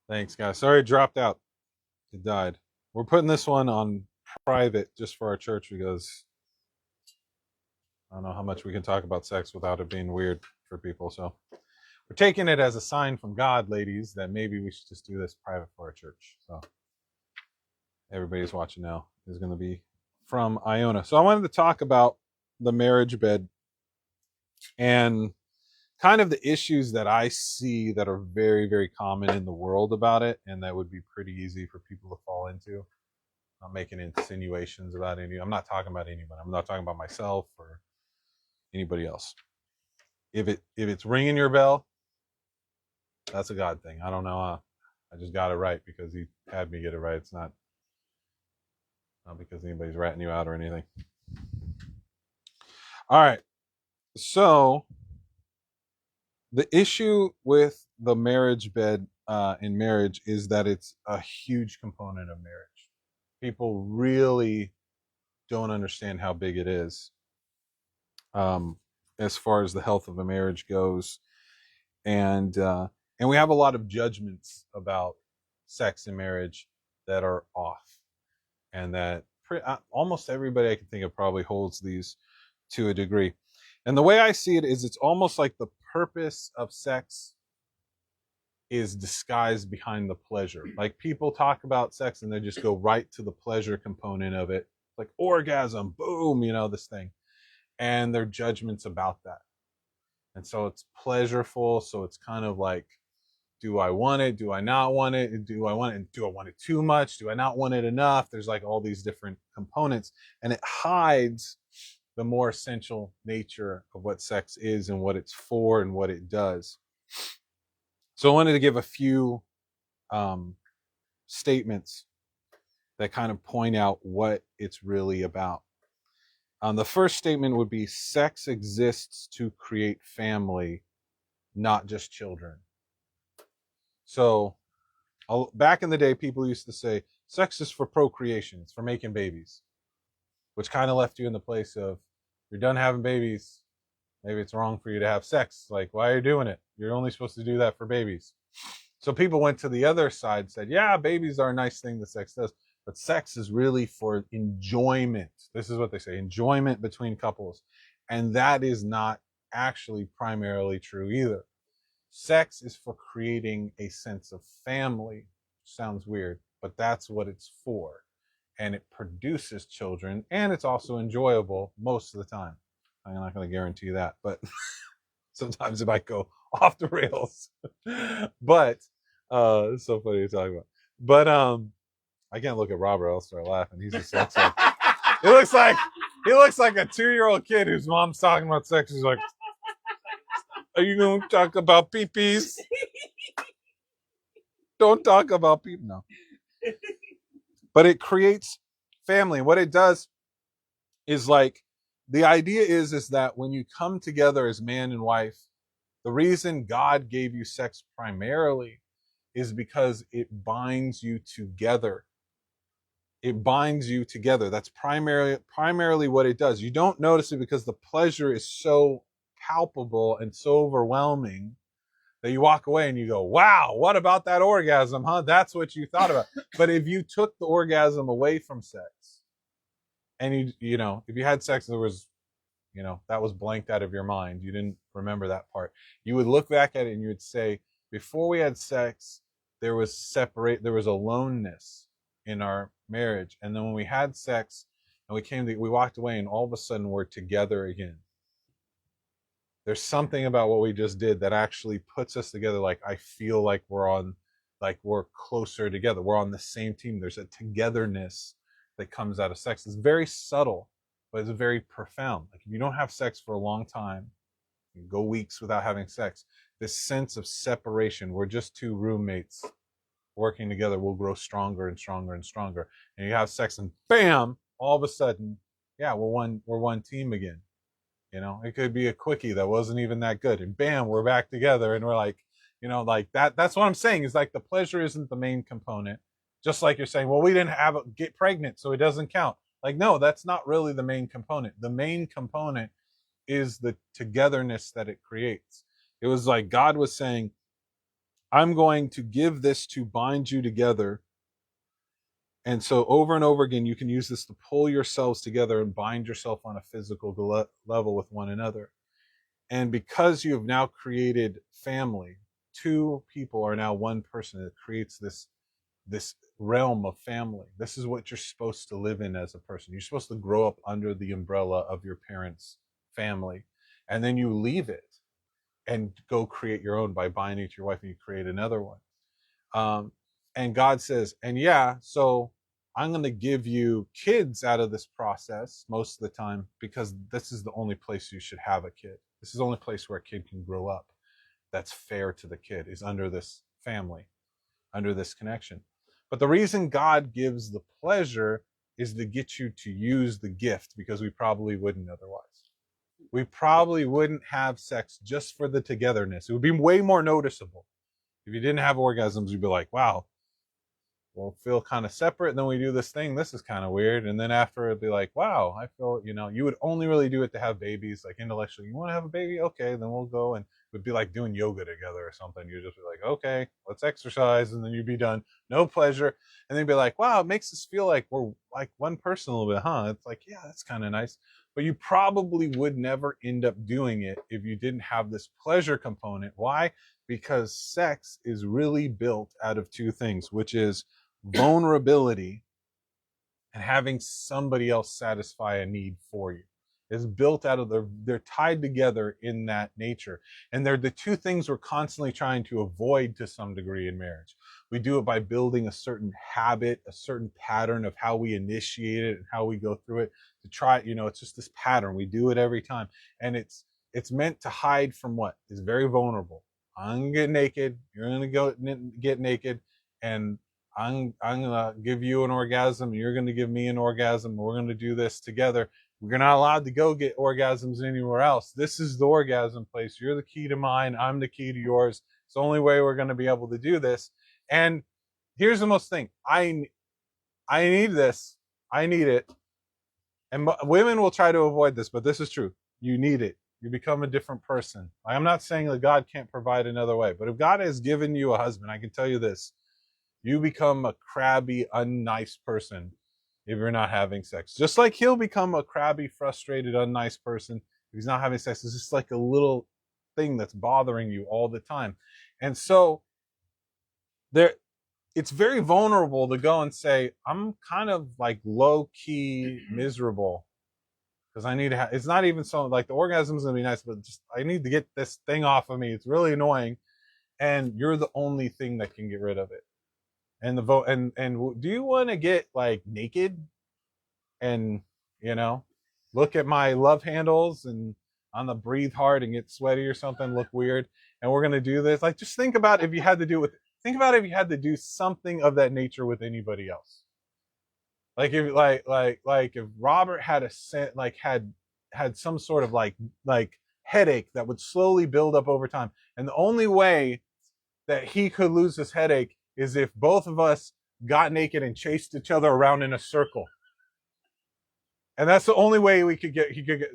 Thanks, guys. Sorry it dropped out. It died. We're putting this one on private just for our church because I don't know how much we can talk about sex without it being weird for people. So we're taking it as a sign from God, ladies, that maybe we should just do this private for our church. So everybody's watching now is going to be from Iona. So I wanted to talk about the marriage bed and kind of the issues that I see that are very, very common in the world about it, and that would be pretty easy for people to fall into. I'm making insinuations about any. I'm not talking about anyone. I'm not talking about myself or anybody else. If it's ringing your bell, that's a God thing. I don't know. I just got it right because He had me get it right. It's not because anybody's ratting you out or anything. All right. So the issue with the marriage bed in marriage is that it's a huge component of marriage. People really don't understand how big it is, um, as far as the health of a marriage goes, and we have a lot of judgments about sex and marriage that are off, and that almost everybody I can think of probably holds these to a degree. And the way I see it is, it's almost like the purpose of sex is disguised behind the pleasure. Like, people talk about sex and they just go right to the pleasure component of it, like orgasm, boom, this thing, and their judgments about that. And so it's pleasureful. So it's kind of like, do I want it? Do I not want it? Do I want it? Do I want it too much? Do I not want it enough? There's like all these different components, and it hides the more essential nature of what sex is and what it's for and what it does. So I wanted to give a few statements that kind of point out what it's really about. The first statement would be, sex exists to create family, not just children. So back in the day, people used to say sex is for procreation, it's for making babies, which kind of left you in the place of, you're done having babies, maybe it's wrong for you to have sex. Like, why are you doing it? You're only supposed to do that for babies. So people went to the other side, said, yeah, babies are a nice thing that sex does, but sex is really for enjoyment. This is what they say, enjoyment between couples. And that is not actually primarily true either. Sex is for creating a sense of family. Sounds weird, but that's what it's for. And it produces children, and it's also enjoyable most of the time. I'm not going to guarantee that, but sometimes it might go off the rails. But it's so funny to talk about. But I can't look at Robert, I'll start laughing. He's just looks like he looks like a 2-year-old kid whose mom's talking about sex. He's like, are you going to talk about pee-pees? Don't talk about pee. No. But it creates family. What it does is, like, the idea is that when you come together as man and wife, the reason God gave you sex primarily is because it binds you together. It binds you together. That's primarily what it does. You don't notice it because the pleasure is so palpable and so overwhelming that you walk away and you go, wow, what about that orgasm, huh? That's what you thought about. But if you took the orgasm away from sex, and if you had sex, there was, that was blanked out of your mind, you didn't remember that part, you would look back at it and you would say, before we had sex, there was aloneness in our marriage. And then when we had sex and we walked away, and all of a sudden we're together again. There's something about what we just did that actually puts us together. Like, I feel like we're closer together. We're on the same team. There's a togetherness that comes out of sex. It's very subtle, but it's very profound. Like, if you don't have sex for a long time, you go weeks without having sex, this sense of separation, we're just two roommates working together, will grow stronger and stronger and stronger. And you have sex, and bam, all of a sudden, yeah, we're one team again. It could be a quickie that wasn't even that good, and bam, we're back together, and we're like, like that. That's what I'm saying, is like, the pleasure isn't the main component. Just like you're saying, well, we didn't get pregnant, so it doesn't count. Like, no, that's not really the main component. The main component is the togetherness that it creates. It was like God was saying, I'm going to give this to bind you together. And so over and over again, you can use this to pull yourselves together and bind yourself on a physical level with one another. And because you have now created family, two people are now one person. It creates this realm of family. This is what you're supposed to live in as a person. You're supposed to grow up under the umbrella of your parents' family, and then you leave it and go create your own by binding to your wife, and you create another one. Um, and God says, and yeah, so I'm going to give you kids out of this process most of the time, because this is the only place you should have a kid. This is the only place where a kid can grow up that's fair to the kid, is under this family, under this connection. But the reason God gives the pleasure is to get you to use the gift, because we probably wouldn't otherwise. We probably wouldn't have sex just for the togetherness. It would be way more noticeable. If you didn't have orgasms, you'd be like, wow, we'll feel kind of separate. And then we do this thing. This is kind of weird. And then after it'd be like, wow, I feel, you would only really do it to have babies, like intellectually. You want to have a baby? Okay, then we'll go. And it would be like doing yoga together or something. You'd just be like, okay, let's exercise. And then you'd be done. No pleasure. And then you'd be like, wow, it makes us feel like we're like one person a little bit, huh? It's like, yeah, that's kind of nice. But you probably would never end up doing it if you didn't have this pleasure component. Why? Because sex is really built out of two things, which is vulnerability and having somebody else satisfy a need for you. Is built out of they're tied together in that nature. And they're the two things we're constantly trying to avoid to some degree in marriage. We do it by building a certain habit, a certain pattern of how we initiate it and how we go through it to try, it's just this pattern. We do it every time. And it's meant to hide from what is very vulnerable. I'm gonna get naked, you're gonna go get naked, and I'm gonna give you an orgasm, and you're gonna give me an orgasm, and we're gonna do this together. We're not allowed to go get orgasms anywhere else. This is the orgasm place. You're the key to mine. I'm the key to yours. It's the only way we're going to be able to do this. And here's the most thing. I need this. I need it. And women will try to avoid this, but this is true. You need it. You become a different person. I'm not saying that God can't provide another way, but if God has given you a husband, I can tell you this. You become a crabby, unnice person if you're not having sex. Just like he'll become a crabby, frustrated, unnice person if he's not having sex. It's just like a little thing that's bothering you all the time. And so it's very vulnerable to go and say, I'm kind of like low-key miserable because I need to it's not even so like the orgasm's gonna be nice, but just I need to get this thing off of me. It's really annoying. And you're the only thing that can get rid of it. And the vote and do you want to get like naked and look at my love handles and on the breathe hard and get sweaty or something, look weird, and we're gonna do this? Like, just think about if you had to do with think about if you had to do something of that nature with anybody else. Like if like if Robert had had some sort of like headache that would slowly build up over time, and the only way that he could lose his headache is if both of us got naked and chased each other around in a circle. And that's the only way he could get,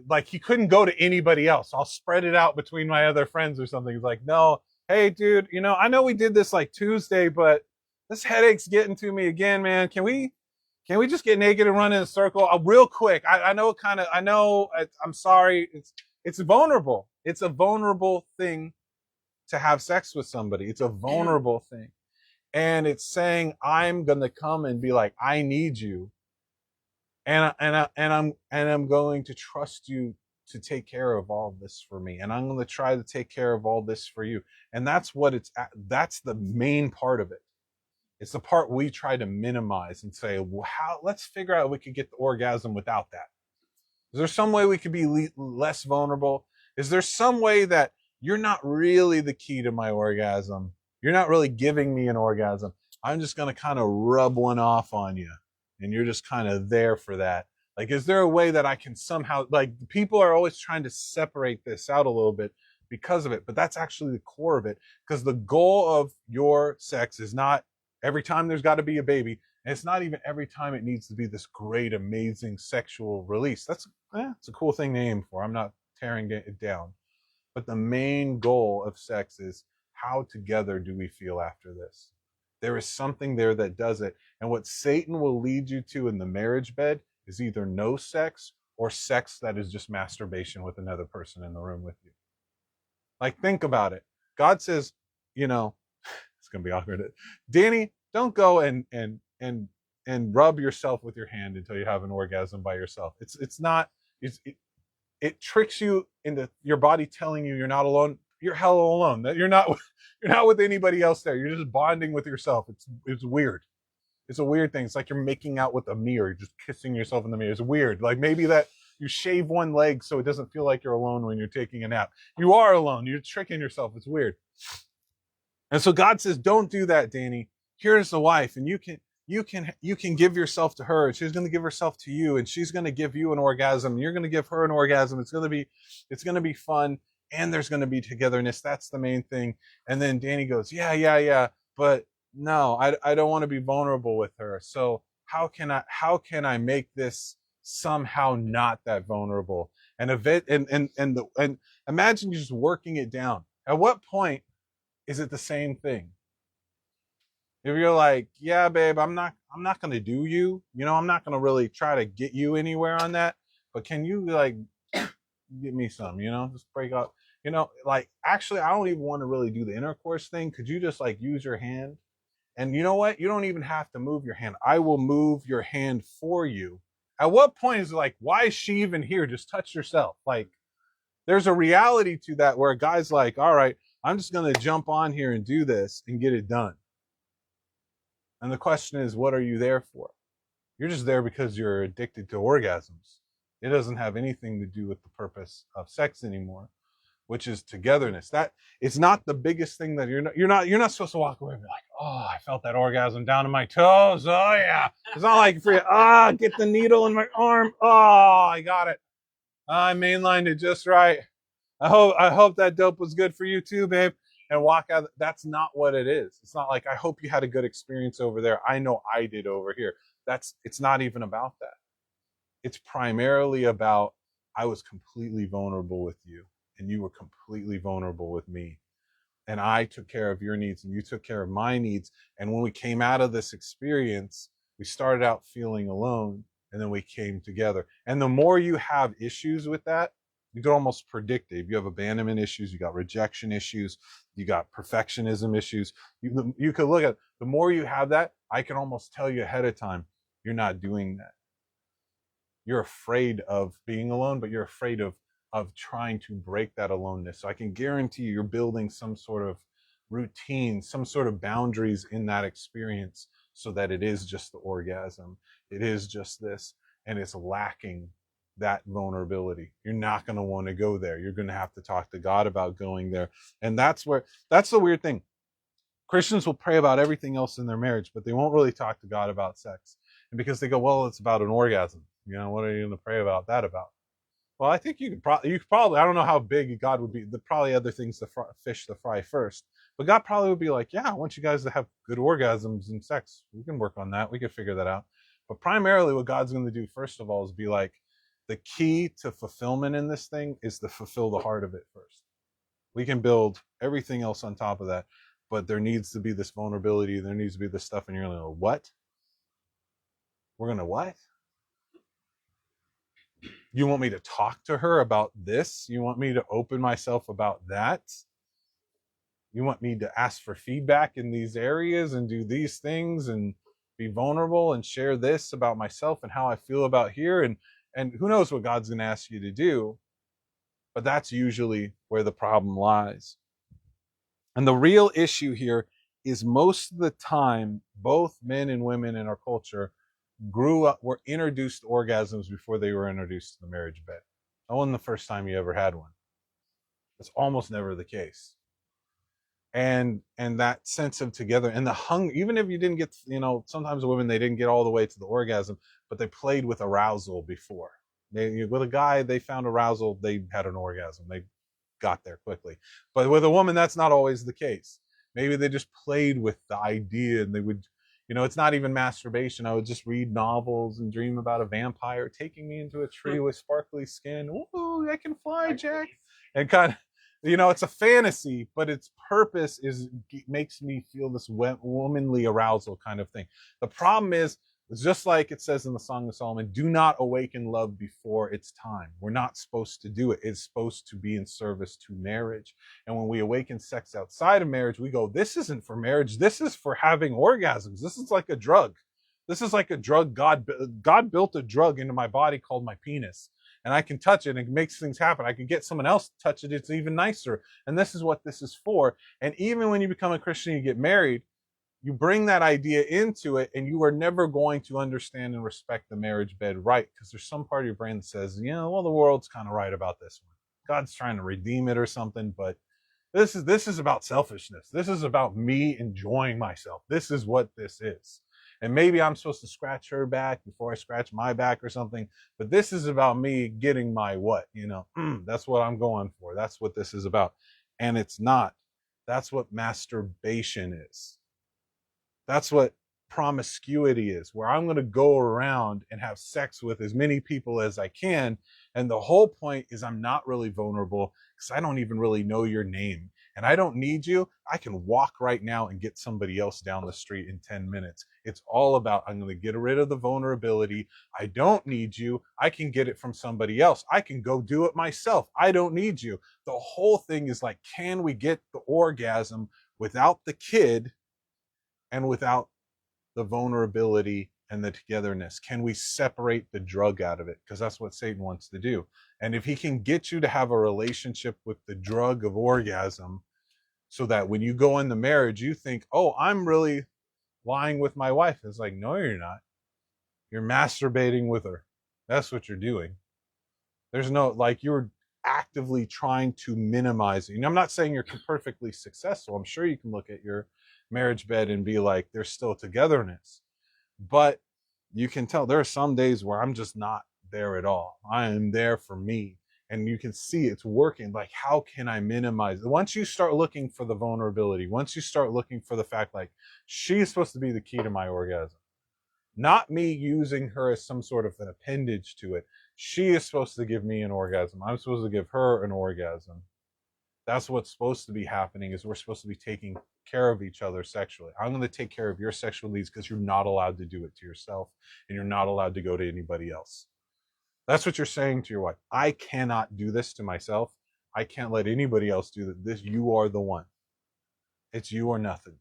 like, he couldn't go to anybody else. I'll spread it out between my other friends or something. He's like, no, hey dude, I know we did this like Tuesday, but this headache's getting to me again, man. Can we just get naked and run in a circle real quick? I know I'm sorry. It's vulnerable. It's a vulnerable thing to have sex with somebody. It's a vulnerable thing. And it's saying, I'm going to come and be like, I need you. And I'm going to trust you to take care of all of this for me. And I'm going to try to take care of all this for you. And that's that's the main part of it. It's the part we try to minimize and say, well, let's figure out if we could get the orgasm without that. Is there some way we could be less vulnerable? Is there some way that you're not really the key to my orgasm? You're not really giving me an orgasm. I'm just going to kind of rub one off on you. And you're just kind of there for that. Like, is there a way that I can somehow, like, people are always trying to separate this out a little bit because of it. But that's actually the core of it. Because the goal of your sex is not every time there's got to be a baby. And it's not even every time it needs to be this great, amazing sexual release. It's a cool thing to aim for. I'm not tearing it down. But the main goal of sex is, how together do we feel after this? There is something there that does it. And what Satan will lead you to in the marriage bed is either no sex or sex that is just masturbation with another person in the room with you. Like, think about it. God says, you know, it's gonna be awkward. Danny, don't go and rub yourself with your hand until you have an orgasm by yourself. It's not. It tricks you into your body telling you you're not alone. You're hell alone. That you're not with anybody else there. You're just bonding with yourself. It's weird. It's a weird thing. It's like you're making out with a mirror, just kissing yourself in the mirror. It's weird. Like maybe that you shave one leg so it doesn't feel like you're alone when you're taking a nap. You are alone. You're tricking yourself. It's weird. And so God says, don't do that, Danny. Here's the wife, and you can give yourself to her, and she's going to give herself to you, and she's going to give you an orgasm, and you're going to give her an orgasm. It's going to be fun, and there's going to be togetherness. That's the main thing. And then Danny goes, yeah, but no, I don't want to be vulnerable with her. So how can I make this somehow not that vulnerable? And imagine you just working it down. At what point is it the same thing? If you're like, yeah, babe, I'm not going to do you, I'm not going to really try to get you anywhere on that, but can you like get me some, just break up, like, actually, I don't even want to really do the intercourse thing. Could you just like use your hand? And you know what? You don't even have to move your hand. I will move your hand for you. At what point is it like, why is she even here? Just touch yourself. Like, there's a reality to that where a guy's like, all right, I'm just going to jump on here and do this and get it done. And the question is, what are you there for? You're just there because you're addicted to orgasms. It doesn't have anything to do with the purpose of sex anymore, which is togetherness. That it's not the biggest thing that you're not supposed to walk away and be like, oh, I felt that orgasm down to my toes. Oh yeah. It's not like for you, get the needle in my arm. Oh, I got it. I mainlined it just right. I hope that dope was good for you too, babe. And walk out. That's not what it is. It's not like, I hope you had a good experience over there. I know I did over here. It's not even about that. It's primarily about, I was completely vulnerable with you, and you were completely vulnerable with me. And I took care of your needs, and you took care of my needs. And when we came out of this experience, we started out feeling alone, and then we came together. And the more you have issues with that, you can almost predict it. If you have abandonment issues, you got rejection issues, you got perfectionism issues, you could look at, the more you have that, I can almost tell you ahead of time, you're not doing that. You're afraid of being alone, but you're afraid of trying to break that aloneness. So I can guarantee you're building some sort of routine, some sort of boundaries in that experience so that it is just the orgasm. It is just this, and it's lacking that vulnerability. You're not going to want to go there. You're going to have to talk to God about going there. And that's the weird thing. Christians will pray about everything else in their marriage, but they won't really talk to God about sex. And because they go, well, it's about an orgasm. What are you going to pray about that about? Well, I think you could probably, I don't know how big God would be. There probably other things to fish to fry first. But God probably would be like, yeah, I want you guys to have good orgasms and sex. We can work on that. We can figure that out. But primarily what God's going to do, first of all, is be like, the key to fulfillment in this thing is to fulfill the heart of it first. We can build everything else on top of that. But there needs to be this vulnerability. There needs to be this stuff. And you're going to go, what? We're going to what? You want me to talk to her about this? You want me to open myself about that? You want me to ask for feedback in these areas and do these things and be vulnerable and share this about myself and how I feel about here? And who knows what God's going to ask you to do? But that's usually where the problem lies. And the real issue here is most of the time, both men and women in our culture were introduced to orgasms before they were introduced to the marriage bed. That wasn't the first time you ever had one. It's almost never the case. And that sense of together and the hunger, even if you didn't get, sometimes women, they didn't get all the way to the orgasm, but they played with arousal before. With a guy, they found arousal, they had an orgasm. They got there quickly. But with a woman, that's not always the case. Maybe they just played with the idea, and they would, it's not even masturbation. I would just read novels and dream about a vampire taking me into a tree with sparkly skin. Ooh, I can fly, Jack. And kind of, It's a fantasy, but its purpose makes me feel this womanly arousal kind of thing. The problem is, just like it says in the Song of Solomon, do not awaken love before its time. We're not supposed to do it. It's supposed to be in service to marriage. And when we awaken sex outside of marriage, we go, this isn't for marriage. This is for having orgasms. This is like a drug. This is like a drug. God built a drug into my body called my penis, and I can touch it and it makes things happen. I can get someone else to touch it. It's even nicer. And this is what this is for. And even when you become a Christian, you get married, you bring that idea into it, and you are never going to understand and respect the marriage bed right, because there's some part of your brain that says, well, the world's kind of right about this one. God's trying to redeem it or something, but this is about selfishness. This is about me enjoying myself. This is what this is. And maybe I'm supposed to scratch her back before I scratch my back or something, but this is about me getting my what, that's what I'm going for. That's what this is about. And it's not. That's what masturbation is. That's what promiscuity is, where I'm going to go around and have sex with as many people as I can. And the whole point is I'm not really vulnerable because I don't even really know your name. And I don't need you. I can walk right now and get somebody else down the street in 10 minutes. It's all about, I'm going to get rid of the vulnerability. I don't need you. I can get it from somebody else. I can go do it myself. I don't need you. The whole thing is like, can we get the orgasm without the kid and without the vulnerability and the togetherness? Can we separate the drug out of it? Because that's what Satan wants to do. And if he can get you to have a relationship with the drug of orgasm, so that when you go into marriage, you think, oh, I'm really lying with my wife. It's like, no, you're not. You're masturbating with her. That's what you're doing. There's no, like, you're actively trying to minimize it. And I'm not saying you're perfectly successful. I'm sure you can look at your marriage bed and be like, there's still togetherness. But you can tell there are some days where I'm just not there at all. I am there for me. And you can see it's working. Like, how can I minimize it? Once you start looking for the vulnerability, once you start looking for the fact, like, she's supposed to be the key to my orgasm, not me using her as some sort of an appendage to it. She is supposed to give me an orgasm. I'm supposed to give her an orgasm. That's what's supposed to be happening, is we're supposed to be taking care of each other sexually. I'm going to take care of your sexual needs because you're not allowed to do it to yourself, and you're not allowed to go to anybody else. That's what you're saying to your wife. I cannot do this to myself. I can't let anybody else do this. You are the one. It's you or nothing.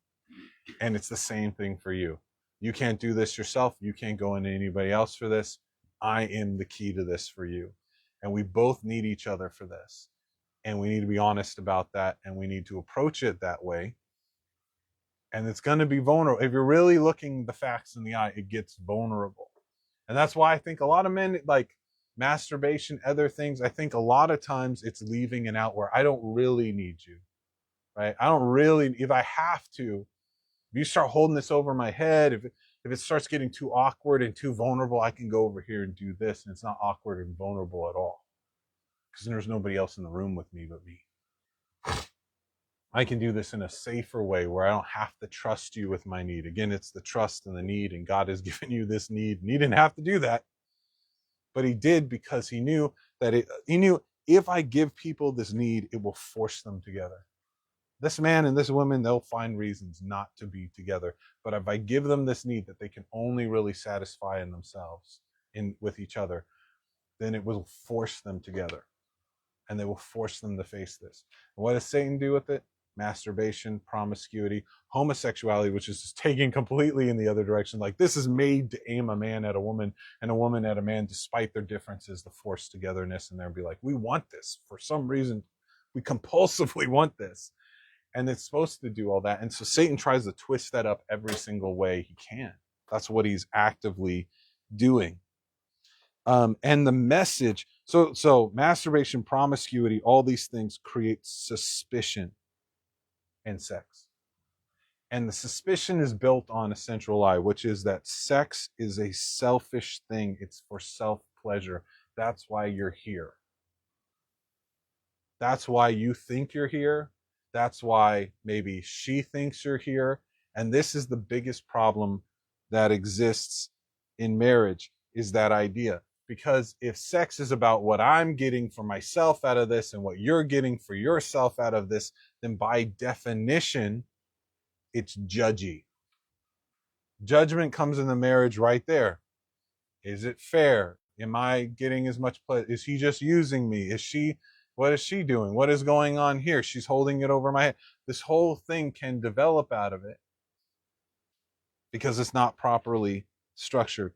And it's the same thing for you. You can't do this yourself. You can't go into anybody else for this. I am the key to this for you. And we both need each other for this. And we need to be honest about that. And we need to approach it that way. And it's going to be vulnerable. If you're really looking the facts in the eye, it gets vulnerable. And that's why I think a lot of men, like masturbation, other things, I think a lot of times it's leaving an out where I don't really need you, right? I don't really, if I have to, if you start holding this over my head, if it starts getting too awkward and too vulnerable, I can go over here and do this, and it's not awkward and vulnerable at all, because there's nobody else in the room with me but me. I can do this in a safer way where I don't have to trust you with my need. Again, it's the trust and the need, and God has given you this need, and he didn't have to do that, but he did, because he knew that he knew if I give people this need, it will force them together. This man and this woman, they'll find reasons not to be together. But if I give them this need that they can only really satisfy in themselves, with each other, then it will force them together. And they will force them to face this. And what does Satan do with it? Masturbation, promiscuity, homosexuality, which is just taken completely in the other direction. Like, this is made to aim a man at a woman and a woman at a man, despite their differences, the forced togetherness. And they'll be like, we want this. For some reason, we compulsively want this. And it's supposed to do all that. And so Satan tries to twist that up every single way he can. That's what he's actively doing. And the message, so masturbation, promiscuity, all these things create suspicion in sex. And the suspicion is built on a central lie, which is that sex is a selfish thing. It's for self-pleasure. That's why you're here. That's why you think you're here. That's why maybe she thinks you're here. And this is the biggest problem that exists in marriage, is that idea. Because if sex is about what I'm getting for myself out of this and what you're getting for yourself out of this, then by definition, it's judgy. Judgment comes in the marriage right there. Is it fair? Am I getting as much pleasure? Is he just using me? What is she doing? What is going on here? She's holding it over my head. This whole thing can develop out of it because it's not properly structured.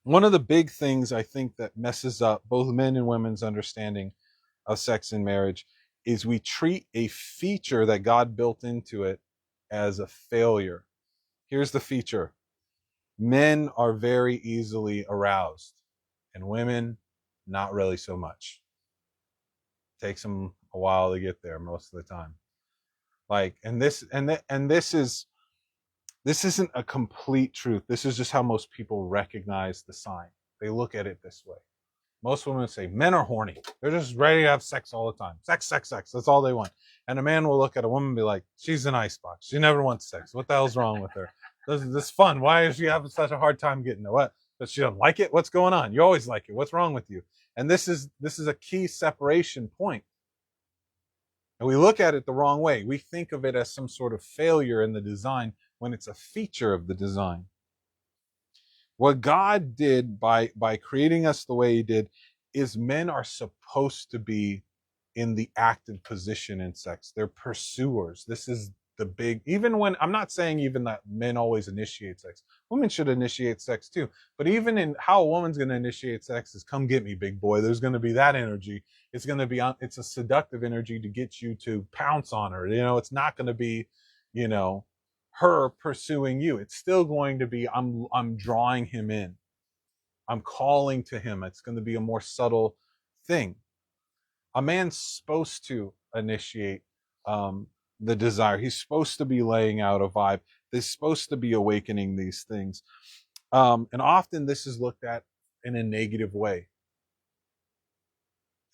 One of the big things I think that messes up both men and women's understanding of sex in marriage is we treat a feature that God built into it as a failure. Here's the feature. Men are very easily aroused and women not really so much. It takes them a while to get there most of the time. This isn't a complete truth. This is just how most people recognize the sign. They look at it this way. Most women say men are horny. They're just ready to have sex all the time. Sex, sex, sex. That's all they want. And a man will look at a woman and be like, she's an icebox. She never wants sex. What the hell's wrong with her? This is fun. Why is she having such a hard time getting it? What? Does she don't like it? What's going on? You always like it. What's wrong with you? And this is a key separation point. And we look at it the wrong way. We think of it as some sort of failure in the design when it's a feature of the design. What God did by creating us the way he did is men are supposed to be in the active position in sex. They're pursuers. This is the big, even when, I'm not saying even that men always initiate sex. Women should initiate sex too. But even in how a woman's going to initiate sex is come get me, big boy. There's going to be that energy. It's going to be, it's a seductive energy to get you to pounce on her. It's not going to be, her pursuing you. It's still going to be, I'm drawing him in. I'm calling to him. It's going to be a more subtle thing. A man's supposed to initiate the desire. He's supposed to be laying out a vibe. They're supposed to be awakening these things. And often this is looked at in a negative way.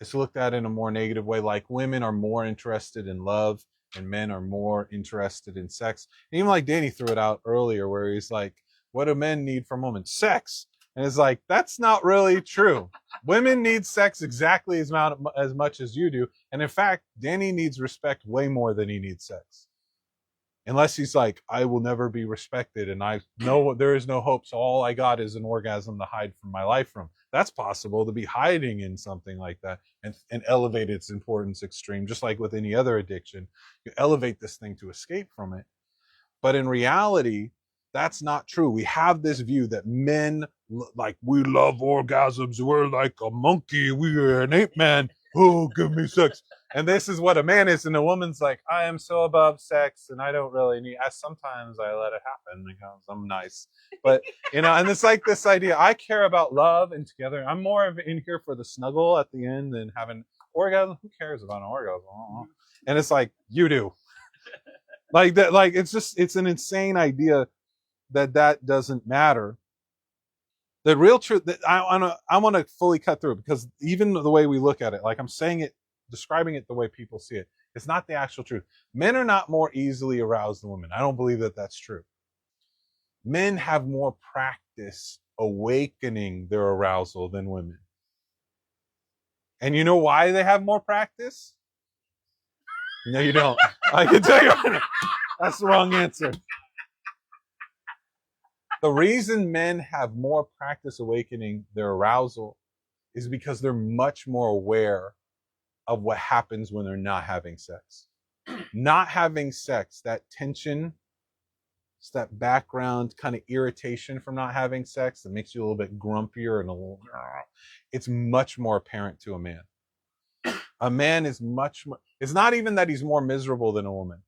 It's looked at in a more negative way, like women are more interested in love and men are more interested in sex. And even like Danny threw it out earlier where he's like, what do men need from women? Sex. And it's like, that's not really true. Women need sex exactly as much as you do. And in fact, Danny needs respect way more than he needs sex. Unless he's like, I will never be respected and I know there is no hope. So all I got is an orgasm to hide from my life from. That's possible to be hiding in something like that and elevate its importance extreme, just like with any other addiction. You elevate this thing to escape from it. But in reality, that's not true. We have this view that men, like, we love orgasms. We're like a monkey. We're an ape man. Oh, give me sex. And this is what a man is. And a woman's like, I am so above sex and I don't really need, sometimes I let it happen because I'm nice. But, and it's like this idea, I care about love and together. I'm more of in here for the snuggle at the end than having orgasm. Who cares about an orgasm? And it's like, you do. Like that, like it's an insane idea that doesn't matter. The real truth that I want to fully cut through, because even the way we look at it, like I'm saying it, describing it the way people see it, it's not the actual truth. Men are not more easily aroused than women. I don't believe that that's true. Men have more practice awakening their arousal than women. And you know why they have more practice? No, you don't. I can tell you. That's the wrong answer. The reason men have more practice awakening their arousal is because they're much more aware of what happens when they're not having sex. Not having sex, that tension, it's that background kind of irritation from not having sex that makes you a little bit grumpier and it's much more apparent to a man. A man is much more, it's not even that he's more miserable than a woman.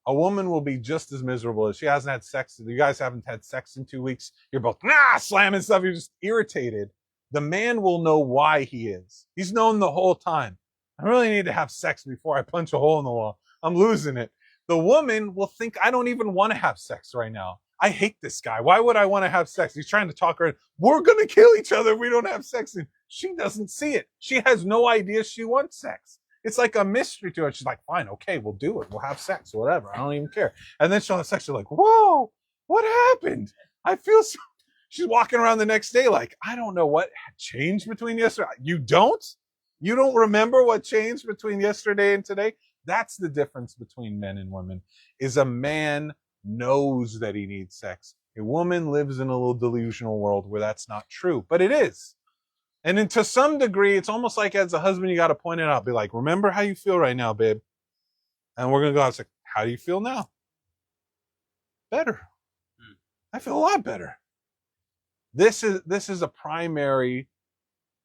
A woman will be just as miserable if she hasn't had sex. You guys haven't had sex in 2 weeks. You're both slamming stuff. You're just irritated. The man will know why he is. He's known the whole time. I really need to have sex before I punch a hole in the wall. I'm losing it. The woman will think, I don't even want to have sex right now. I hate this guy. Why would I want to have sex? He's trying to talk her in. We're going to kill each other if we don't have sex. And she doesn't see it. She has no idea she wants sex. It's like a mystery to her. She's like, fine, okay, we'll do it. We'll have sex, whatever. I don't even care. And then she'll have sex. You're like, whoa, what happened? I feel so... She's walking around the next day like, I don't know what changed between yesterday. You don't? You don't remember what changed between yesterday and today? That's the difference between men and women, is a man knows that he needs sex. A woman lives in a little delusional world where that's not true, but it is. And then to some degree, it's almost like as a husband, you got to point it out. Be like, remember how you feel right now, babe. And we're going to go out and say, how do you feel now? Better. I feel a lot better. This is a primary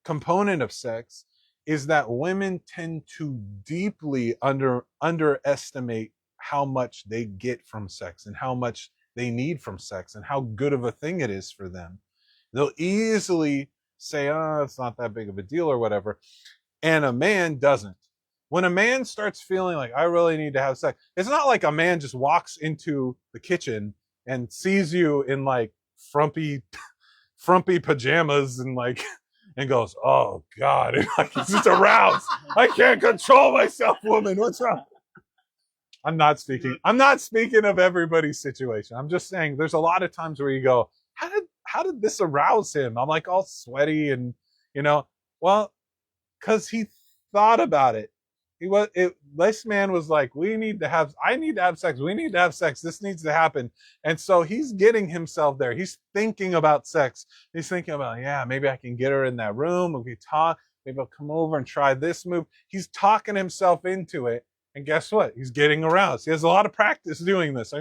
component of sex, is that women tend to deeply underestimate how much they get from sex and how much they need from sex and how good of a thing it is for them. They'll easily say, oh, it's not that big of a deal or whatever. And a man doesn't. When a man starts feeling like, I really need to have sex, it's not like a man just walks into the kitchen and sees you in like frumpy pajamas and like, and goes, oh God, and like he's just aroused. I can't control myself, woman. What's wrong? I'm not speaking of everybody's situation. I'm just saying there's a lot of times where you go, how did this arouse him? I'm like all sweaty and, well, because he thought about it. This man was like, I need to have sex. We need to have sex. This needs to happen. And so he's getting himself there. He's thinking about sex. He's thinking about, yeah, maybe I can get her in that room. We talk. Maybe I'll come over and try this move. He's talking himself into it. And guess what? He's getting aroused. He has a lot of practice doing this.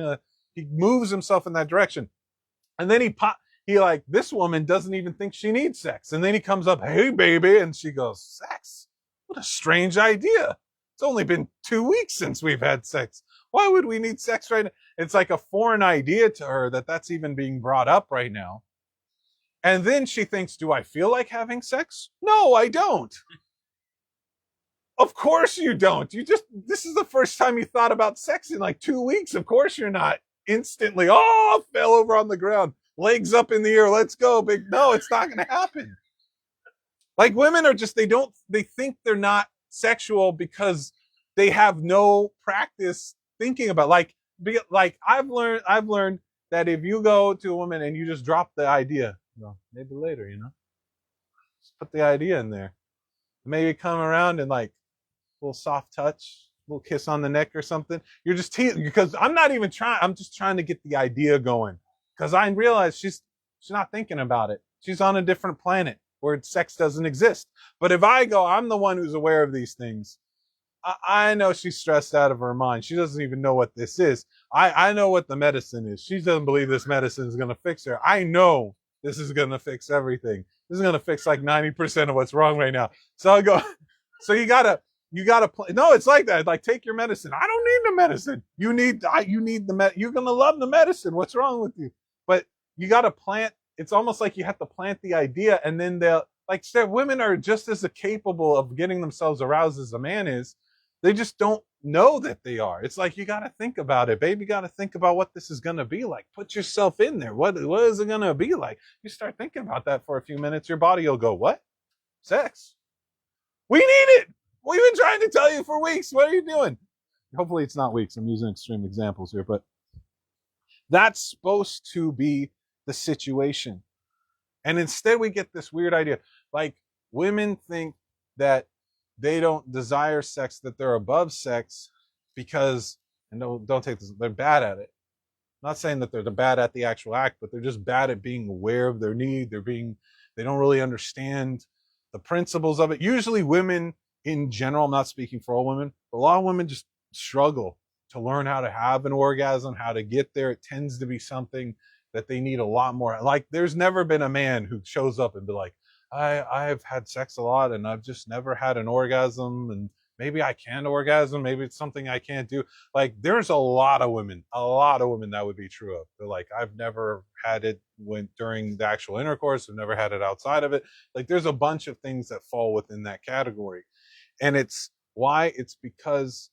He moves himself in that direction. And then this woman doesn't even think she needs sex. And then he comes up, hey, baby. And she goes, sex? What a strange idea. It's only been 2 weeks since we've had sex. Why would we need sex right now? It's like a foreign idea to her that's even being brought up right now. And then she thinks, do I feel like having sex? No, I don't. Of course you don't. This is the first time you thought about sex in like 2 weeks. Of course you're not instantly, fell over on the ground, legs up in the air. Let's go, big. No, it's not going to happen. Like women are just, they think they're not sexual because they have no practice thinking about like I've learned that if you go to a woman and you just drop the idea, maybe later, just put the idea in there, maybe come around and like a little soft touch, a little kiss on the neck or something. You're just teasing because I'm just trying to get the idea going because I realize she's not thinking about it. She's on a different planet where sex doesn't exist. But if I go, I'm the one who's aware of these things. I know she's stressed out of her mind. She doesn't even know what this is. I know what the medicine is. She doesn't believe this medicine is going to fix her. I know this is going to fix everything. This is going to fix like 90% of what's wrong right now. So I go, so you gotta play. No, it's like that. Like, take your medicine. I don't need the medicine. You need you're going to love the medicine. What's wrong with you? But you got to plant. It's almost like you have to plant the idea, and then women are just as capable of getting themselves aroused as a man is. They just don't know that they are. It's like, you got to think about it, baby. You got to think about what this is going to be like. Put yourself in there. What is it going to be like? You start thinking about that for a few minutes, your body will go, what? Sex? We need it. We've been trying to tell you for weeks. What are you doing? Hopefully it's not weeks. I'm using extreme examples here, but that's supposed to be the situation. And instead we get this weird idea. Like, women think that they don't desire sex, that they're above sex because, and don't take this, they're bad at it. I'm not saying that they're bad at the actual act, but they're just bad at being aware of their need. They don't really understand the principles of it. Usually women in general, I'm not speaking for all women, but a lot of women just struggle to learn how to have an orgasm, how to get there. It tends to be something that they need a lot more. Like, there's never been a man who shows up and be like, I've had sex a lot and I've just never had an orgasm, and maybe I can orgasm, maybe it's something I can't do. Like, there's a lot of women that would be true of. They're like, I've never had it during the actual intercourse, I've never had it outside of it. Like, there's a bunch of things that fall within that category. And it's because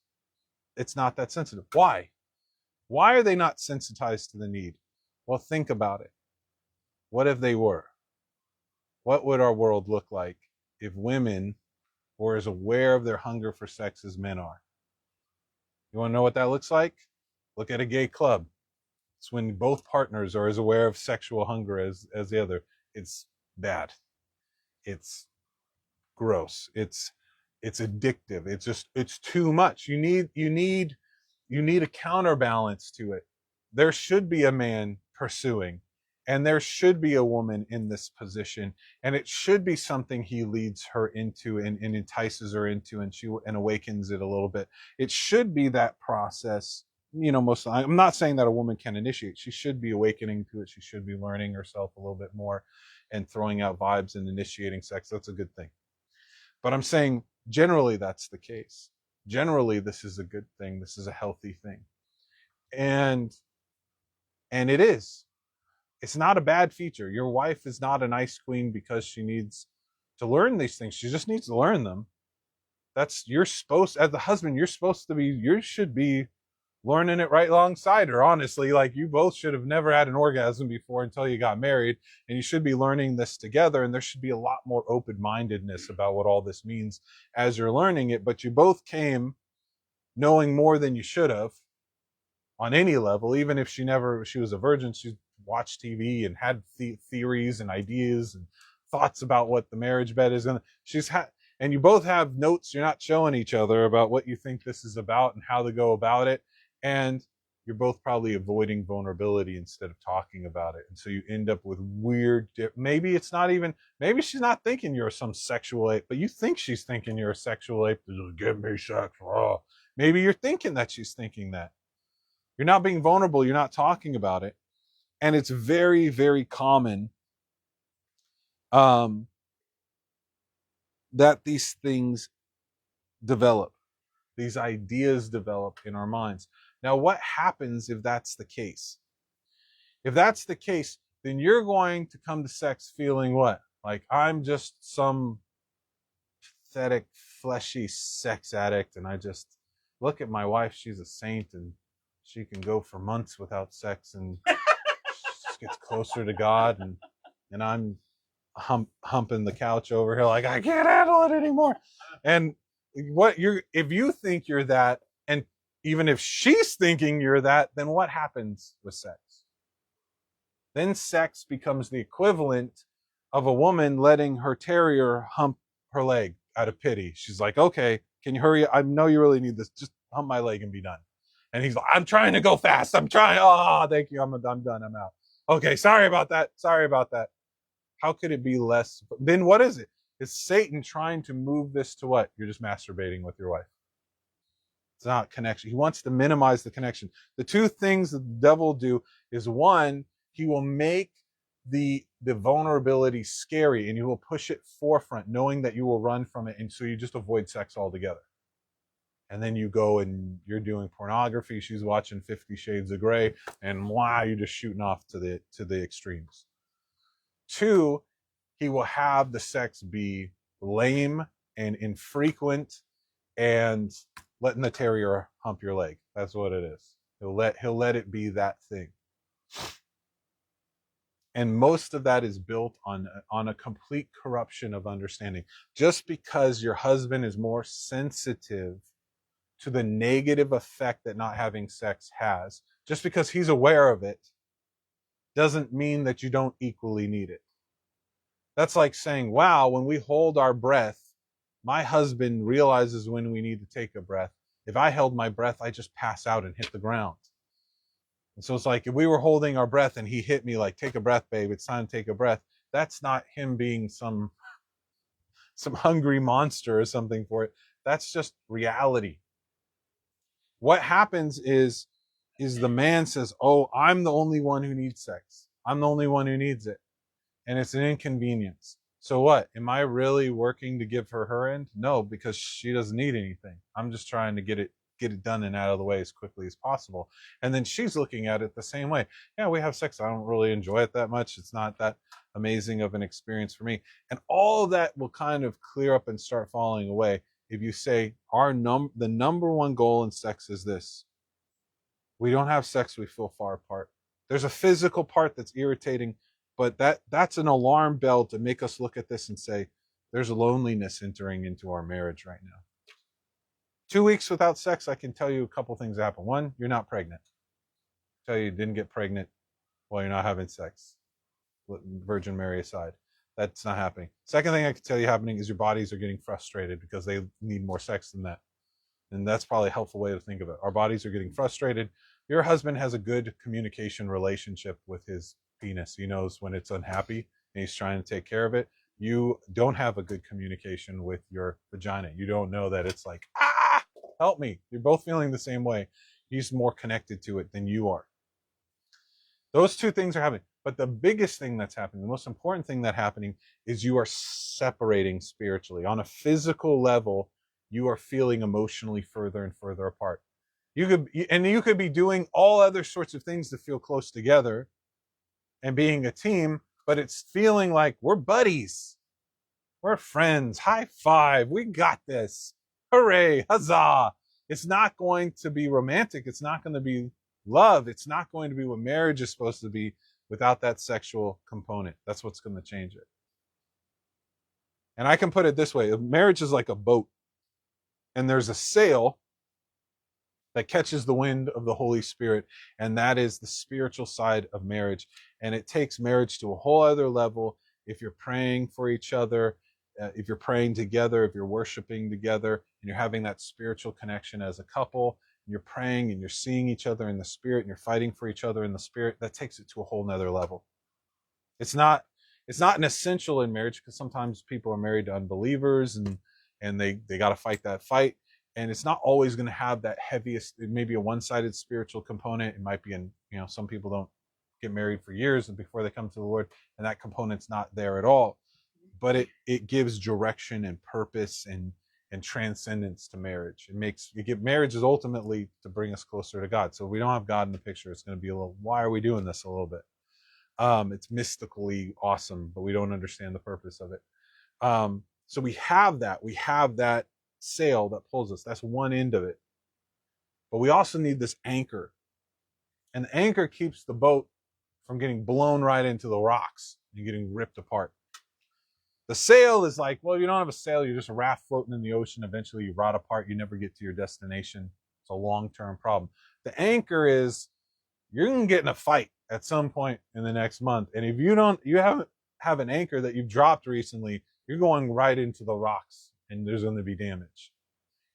it's not that sensitive. Why are they not sensitized to the need? Well, think about it. What if they were? What would our world look like if women were as aware of their hunger for sex as men are? You want to know what that looks like? Look at a gay club. It's when both partners are as aware of sexual hunger as the other. It's bad. It's gross. It's addictive. It's too much. You need a counterbalance to it. There should be a man pursuing, and there should be a woman in this position, and it should be something he leads her into and entices her into, and awakens it a little bit. It should be that process. I'm not saying that a woman can initiate. She should be awakening to it. She should be learning herself a little bit more and throwing out vibes and initiating sex. That's a good thing. But I'm saying generally that's the case. Generally, this is a good thing. This is a healthy thing. And it is. It's not a bad feature. Your wife is not an ice queen because she needs to learn these things. She just needs to learn them. You're supposed, as the husband, you should be learning it right alongside her, honestly. Like, you both should have never had an orgasm before until you got married, and you should be learning this together, and there should be a lot more open-mindedness about what all this means as you're learning it. But you both came knowing more than you should have on any level. Even if she was a virgin, she watched TV and had theories and ideas and thoughts about what the marriage bed is going to, and you both have notes you're not showing each other about what you think this is about and how to go about it. And you're both probably avoiding vulnerability instead of talking about it. And so you end up with maybe she's not thinking you're some sexual ape, but you think she's thinking you're a sexual ape. Give me sex. Oh. Maybe you're thinking that she's thinking that. You're not being vulnerable. You're not talking about it. And it's very, very common that these things develop. These ideas develop in our minds. Now, what happens if that's the case? If that's the case, then you're going to come to sex feeling what? Like, I'm just some pathetic, fleshy sex addict, and I just look at my wife. She's a saint, and she can go for months without sex, and just gets closer to God, and I'm humping the couch over here like, I can't handle it anymore. And if you think you're that, and even if she's thinking you're that, then what happens with sex? Then sex becomes the equivalent of a woman letting her terrier hump her leg out of pity. She's like, okay, can you hurry? I know you really need this. Just hump my leg and be done. And he's like, I'm trying to go fast. I'm trying. Oh, thank you. I'm done. I'm out. Okay, sorry about that. How could it be less? Then what is it? It's Satan trying to move this to what? You're just masturbating with your wife. It's not connection. He wants to minimize the connection. The two things that the devil will do is, one, he will make the vulnerability scary, and he will push it forefront, knowing that you will run from it, and so you just avoid sex altogether. And then you go and you're doing pornography. She's watching 50 Shades of Grey, and wow, you're just shooting off to the extremes. Two, he will have the sex be lame and infrequent and letting the terrier hump your leg. That's what it is. He'll let it be that thing. And most of that is built on a complete corruption of understanding. Just because your husband is more sensitive to the negative effect that not having sex has, just because he's aware of it, doesn't mean that you don't equally need it. That's like saying, wow, when we hold our breath, my husband realizes when we need to take a breath. If I held my breath, I just pass out and hit the ground. And so it's like, if we were holding our breath and he hit me like, take a breath, babe, it's time to take a breath. That's not him being some hungry monster or something for it. That's just reality. What happens is the man says, oh, I'm the only one who needs sex. I'm the only one who needs it. And it's an inconvenience. So what? Am I really working to give her end? No, because she doesn't need anything. I'm just trying to get it done and out of the way as quickly as possible. And then she's looking at it the same way. Yeah, we have sex. I don't really enjoy it that much. It's not that amazing of an experience for me. And all of that will kind of clear up and start falling away if you say the number one goal in sex is this. We don't have sex, we feel far apart. There's a physical part that's irritating, but that's an alarm bell to make us look at this and say, there's a loneliness entering into our marriage right now. 2 weeks without sex, I can tell you a couple things happen. One, you're not pregnant. tell you didn't get pregnant while you're not having sex. Virgin Mary aside, that's not happening. Second thing I can tell you happening is your bodies are getting frustrated because they need more sex than that. And that's probably a helpful way to think of it. Our bodies are getting frustrated. Your husband has a good communication relationship with his penis. He knows when it's unhappy and he's trying to take care of it. You don't have a good communication with your vagina. You don't know that it's like, help me. You're both feeling the same way. He's more connected to it than you are. Those two things are happening. But the biggest thing that's happening, the most important thing that's happening, is you are separating spiritually. On a physical level, you are feeling emotionally further and further apart. You could be doing all other sorts of things to feel close together and being a team, but it's feeling like we're buddies. We're friends. High five. We got this. Hooray. Huzzah. It's not going to be romantic. It's not going to be love. It's not going to be what marriage is supposed to be without that sexual component. That's what's going to change it. And I can put it this way. Marriage is like a boat. And there's a sail that catches the wind of the Holy Spirit. And that is the spiritual side of marriage. And it takes marriage to a whole other level if you're praying for each other, if you're praying together, if you're worshiping together, and you're having that spiritual connection as a couple, and you're praying and you're seeing each other in the Spirit, and you're fighting for each other in the Spirit, that takes it to a whole nother level. It's not an essential in marriage, because sometimes people are married to unbelievers and they got to fight that fight. And it's not always going to have that heaviest, it may be a one-sided spiritual component. It might be some people don't get married for years and before they come to the Lord, and that component's not there at all. But it gives direction and purpose and transcendence to marriage. Marriage is ultimately to bring us closer to God. So if we don't have God in the picture, it's going to be why are we doing this a little bit? It's mystically awesome, but we don't understand the purpose of it. So we have that sail that pulls us. That's one end of it. But we also need this anchor. And the anchor keeps the boat from getting blown right into the rocks and getting ripped apart. The sail is like, well, you don't have a sail. You're just a raft floating in the ocean. Eventually you rot apart. You never get to your destination. It's a long-term problem. The anchor is you're going to get in a fight at some point in the next month. And if you haven't have an anchor that you've dropped recently, you're going right into the rocks and there's going to be damage.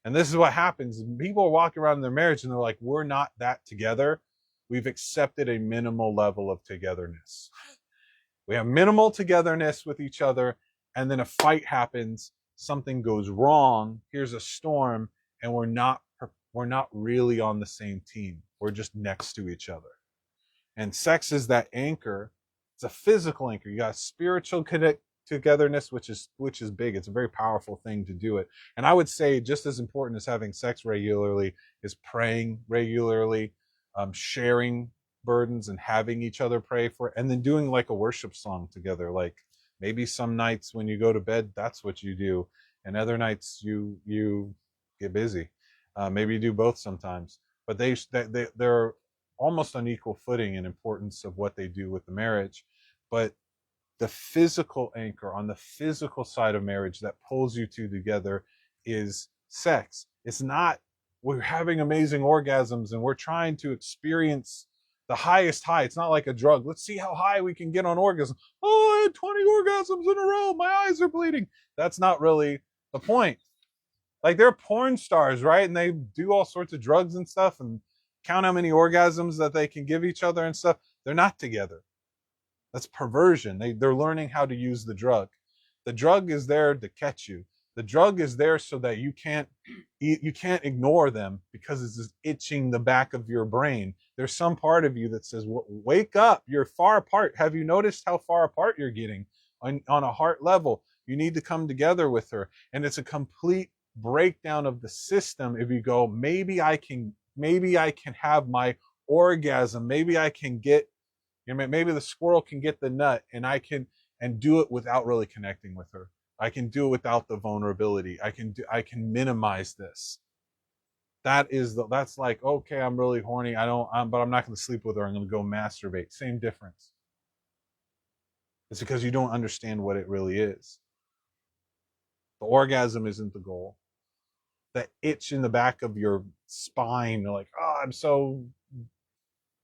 And this is what happens. People are walking around in their marriage and they're like, we're not that together. We've accepted a minimal level of togetherness. We have minimal togetherness with each other. And then a fight happens, something goes wrong, here's a storm, and we're not really on the same team. We're just next to each other. And sex is that anchor. It's a physical anchor. You got spiritual togetherness, which is big. It's a very powerful thing to do it. And I would say just as important as having sex regularly is praying regularly, sharing burdens and having each other pray for it, and then doing like a worship song together. Like maybe some nights when you go to bed, that's what you do. And other nights you get busy. Maybe you do both sometimes. But they're almost on equal footing in importance of what they do with the marriage. But the physical anchor on the physical side of marriage that pulls you two together is sex. It's not we're having amazing orgasms and we're trying to experience the highest high. It's not like a drug. Let's see how high we can get on orgasm. Oh, I had 20 orgasms in a row. My eyes are bleeding. That's not really the point. Like they're porn stars, right? And they do all sorts of drugs and stuff and count how many orgasms that they can give each other and stuff. They're not together. That's perversion. They're learning how to use the drug. The drug is there to catch you. The drug is there so that you can't ignore them because it's just itching the back of your brain. There's some part of you that says, wake up, you're far apart. Have you noticed how far apart you're getting on a heart level? You need to come together with her. And it's a complete breakdown of the system. If you go, maybe I can have my orgasm. Maybe I can get, maybe the squirrel can get the nut and do it without really connecting with her. I can do it without the vulnerability. I can minimize this. That's like, okay, I'm really horny. But I'm not going to sleep with her. I'm going to go masturbate. Same difference. It's because you don't understand what it really is. The orgasm isn't the goal. That itch in the back of your spine, you're like, oh,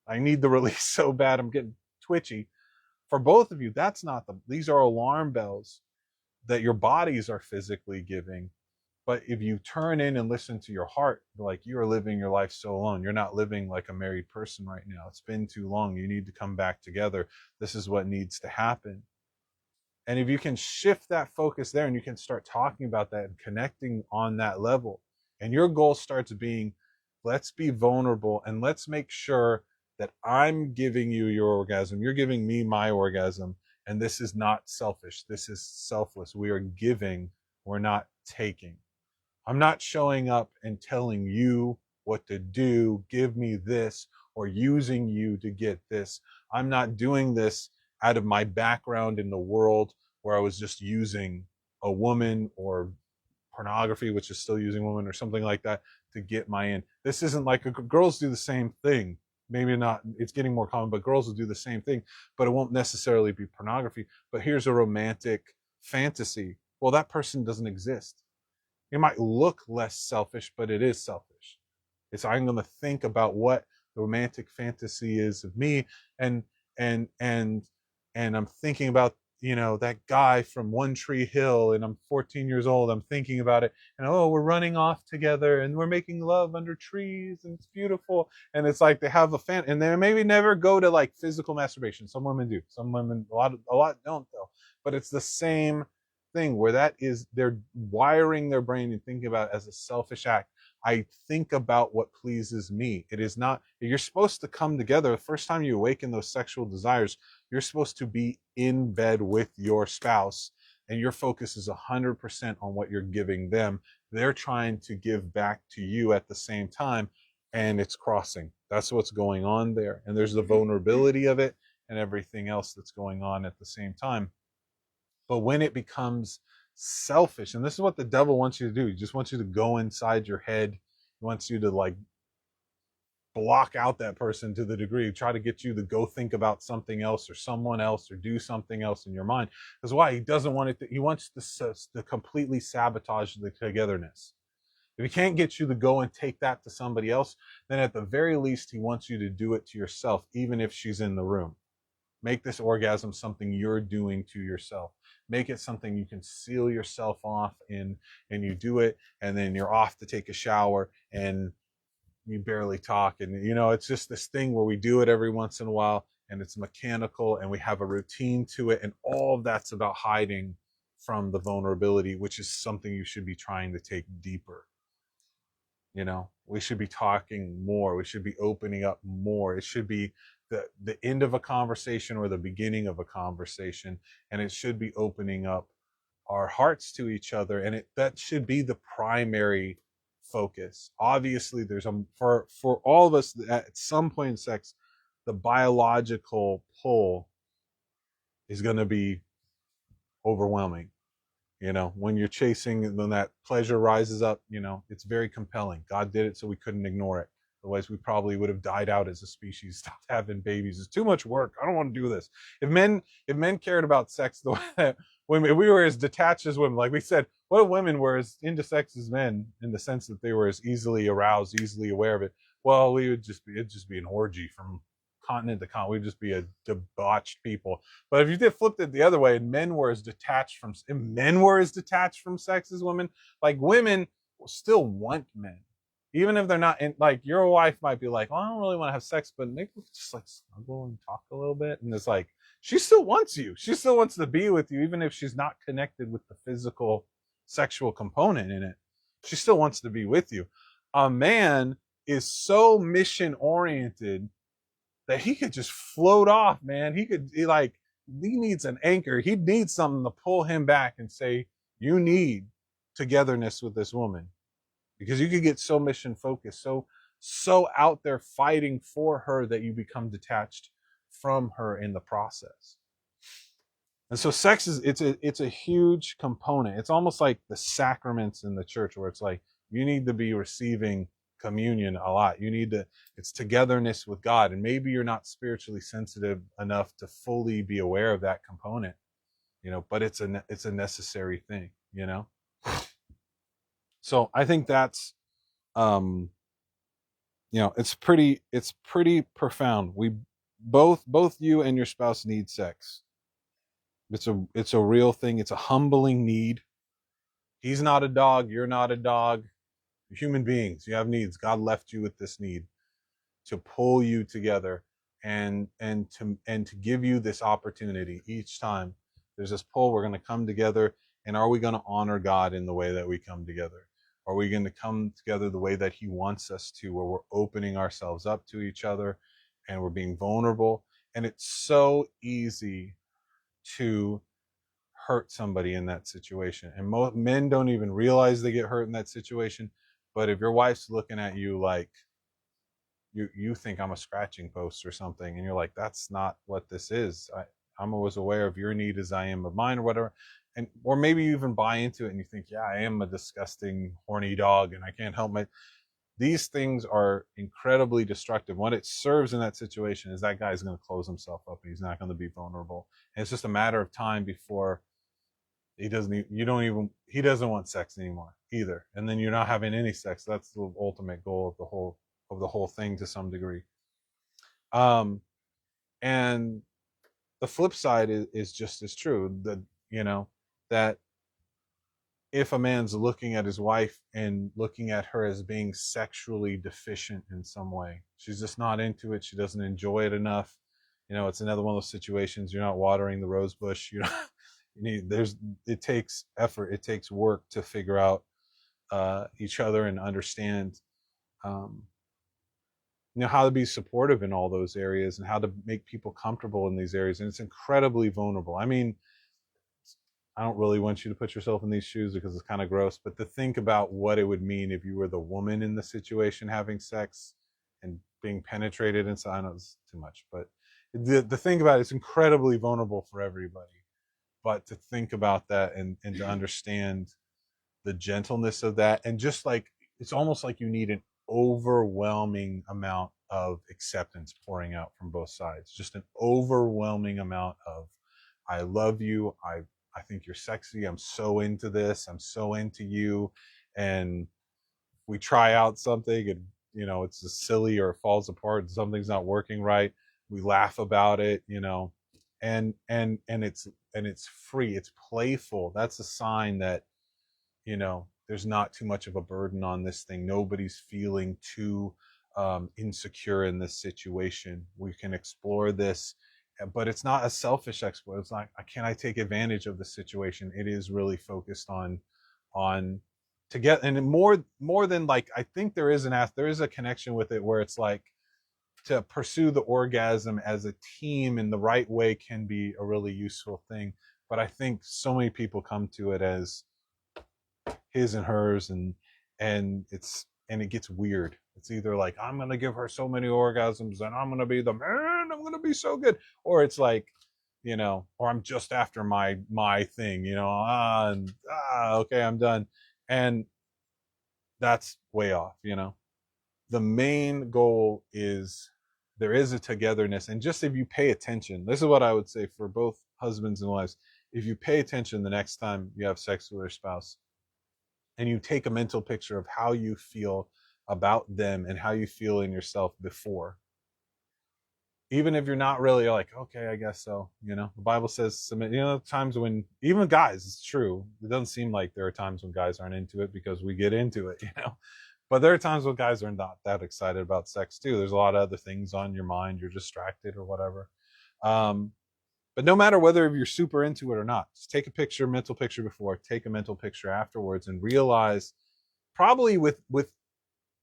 I need the release so bad. I'm getting twitchy. For both of you, that's not these are alarm bells that your bodies are physically giving. But if you turn in and listen to your heart, like, you are living your life so alone. You're not living like a married person right now. It's been too long. You need to come back together. This is what needs to happen. And if you can shift that focus there and you can start talking about that and connecting on that level, and your goal starts being, let's be vulnerable and let's make sure that I'm giving you your orgasm, you're giving me my orgasm, and this is not selfish. This is selfless. We are giving, we're not taking. I'm not showing up and telling you what to do, give me this, or using you to get this. I'm not doing this out of my background in the world where I was just using a woman or pornography, which is still using women or something like that to get my in. This isn't like girls do the same thing. Maybe not, it's getting more common, but girls will do the same thing, but it won't necessarily be pornography. But here's a romantic fantasy. Well, that person doesn't exist. It might look less selfish, but it is selfish. It's, I'm going to think about what the romantic fantasy is of me, and and and and I'm thinking about, that guy from One Tree Hill, and I'm 14 years old. I'm thinking about it, and oh, we're running off together, and we're making love under trees, and it's beautiful. And it's like they have a fan, and they maybe never go to like physical masturbation. Some women do. Some women, a lot don't though. But it's the same thing where that is, they're wiring their brain and thinking about it as a selfish act. I think about what pleases me. It is not, you're supposed to come together. The first time you awaken those sexual desires, you're supposed to be in bed with your spouse, and your focus is 100% on what you're giving them. They're trying to give back to you at the same time, and it's crossing. That's what's going on there. And there's the vulnerability of it and everything else that's going on at the same time. But when it becomes selfish, and this is what the devil wants you to do, he just wants you to go inside your head. He wants you to like block out that person to the degree, try to get you to go think about something else or someone else or do something else in your mind. That's why he doesn't want it to, he wants to completely sabotage the togetherness. If he can't get you to go and take that to somebody else, then at the very least, he wants you to do it to yourself, even if she's in the room. Make this orgasm something you're doing to yourself. Make it something you can seal yourself off in, and you do it, and then you're off to take a shower, and you barely talk. And, it's just this thing where we do it every once in a while, and it's mechanical, and we have a routine to it. And all of that's about hiding from the vulnerability, which is something you should be trying to take deeper. We should be talking more. We should be opening up more. It should be the end of a conversation or the beginning of a conversation, and it should be opening up our hearts to each other, and that should be the primary focus. Obviously, there's for all of us at some point in sex, the biological pull is going to be overwhelming. When you're chasing, when that pleasure rises up, it's very compelling. God did it so we couldn't ignore it. Otherwise, we probably would have died out as a species, stopped having babies. It's too much work. I don't want to do this. If men cared about sex the way that women, if we were as detached as women, like we said, what if women were as into sex as men, in the sense that they were as easily aroused, easily aware of it? Well, it'd just be an orgy from continent to continent. We'd just be a debauched people. But if you did flipped it the other way, and men were as detached from sex as women, like, women still want men, even if they're not in, like, your wife might be like, "Oh, I don't really want to have sex, but maybe we could just like snuggle and talk a little bit." And it's like, she still wants you. She still wants to be with you, even if she's not connected with the physical sexual component in it. She still wants to be with you. A man is so mission oriented that he could just float off, man. He needs an anchor. He needs something to pull him back and say, you need togetherness with this woman. Because you could get so mission focused, so out there fighting for her, that you become detached from her in the process. And so sex it's a huge component. It's almost like the sacraments in the church, where it's like you need to be receiving communion a lot. It's togetherness with God. And maybe you're not spiritually sensitive enough to fully be aware of that component, but it's a necessary thing, So I think that's it's pretty profound. We both you and your spouse need sex. It's a real thing. It's a humbling need. He's not a dog, you're not a dog. Human beings, you have needs. God left you with this need to pull you together, and to give you this opportunity each time there's this pull. We're going to come together, and are we going to honor God in the way that we come together? Are we going to come together the way that He wants us to, where we're opening ourselves up to each other and we're being vulnerable? And it's so easy to hurt somebody in that situation, and men don't even realize they get hurt in that situation. But if your wife's looking at you like you think I'm a scratching post or something, and you're like, that's not what this is. I'm always aware of your need as I am of mine, or whatever. And or maybe you even buy into it and you think, yeah, I am a disgusting horny dog and I can't help my these things are incredibly destructive. What it serves in that situation is that guy's going to close himself up and he's not going to be vulnerable, and it's just a matter of time before he doesn't want sex anymore either, and then you're not having any sex. That's the ultimate goal of the whole thing to some degree. um and the flip side is just as true, that you know that if a man's looking at his wife and looking at her as being sexually deficient in some way, she's just not into it, she doesn't enjoy it enough. It's another one of those situations. You're not watering the rose bush. You need there's it takes effort, it takes work to figure out each other and understand um, how to be supportive in all those areas and how to make people comfortable in these areas. And it's incredibly vulnerable. I mean, I don't really want you to put yourself in these shoes because it's kind of gross, but to think about what it would mean if you were the woman in the situation having sex and being penetrated inside. I know it's too much, but the thing about it's incredibly vulnerable for everybody. But to think about that, and to understand the gentleness of that, and just like it's almost like you need an overwhelming amount of acceptance pouring out from both sides, just an overwhelming amount of I love you, I think you're sexy, I'm so into this, I'm so into you. And we try out something and it's just silly or it falls apart and something's not working right, we laugh about it, and it's free, it's playful. That's a sign that there's not too much of a burden on this thing. Nobody's feeling too insecure in this situation. We can explore this, but it's not a selfish exploit. It's not, can I take advantage of the situation? It is really focused on to get, and more than like, I think there is a connection with it where it's like to pursue the orgasm as a team in the right way can be a really useful thing. But I think so many people come to it as his and hers, and it gets weird. It's either like, I'm gonna give her so many orgasms and I'm gonna be the man, I'm gonna be so good, or it's like, or I'm just after my thing, and okay, I'm done. And that's way off. The main goal is there is a togetherness, and just if you pay attention, this is what I would say for both husbands and wives. If you pay attention the next time you have sex with your spouse, and you take a mental picture of how you feel about them and how you feel in yourself before, even if you're not really like, okay, I guess so, the Bible says submit. Times when even guys, it's true, it doesn't seem like there are times when guys aren't into it because we get into it, but there are times when guys are not that excited about sex too. There's a lot of other things on your mind, you're distracted or whatever. um but no matter whether you're super into it or not, just take a picture, mental picture before, take a mental picture afterwards, and realize, probably with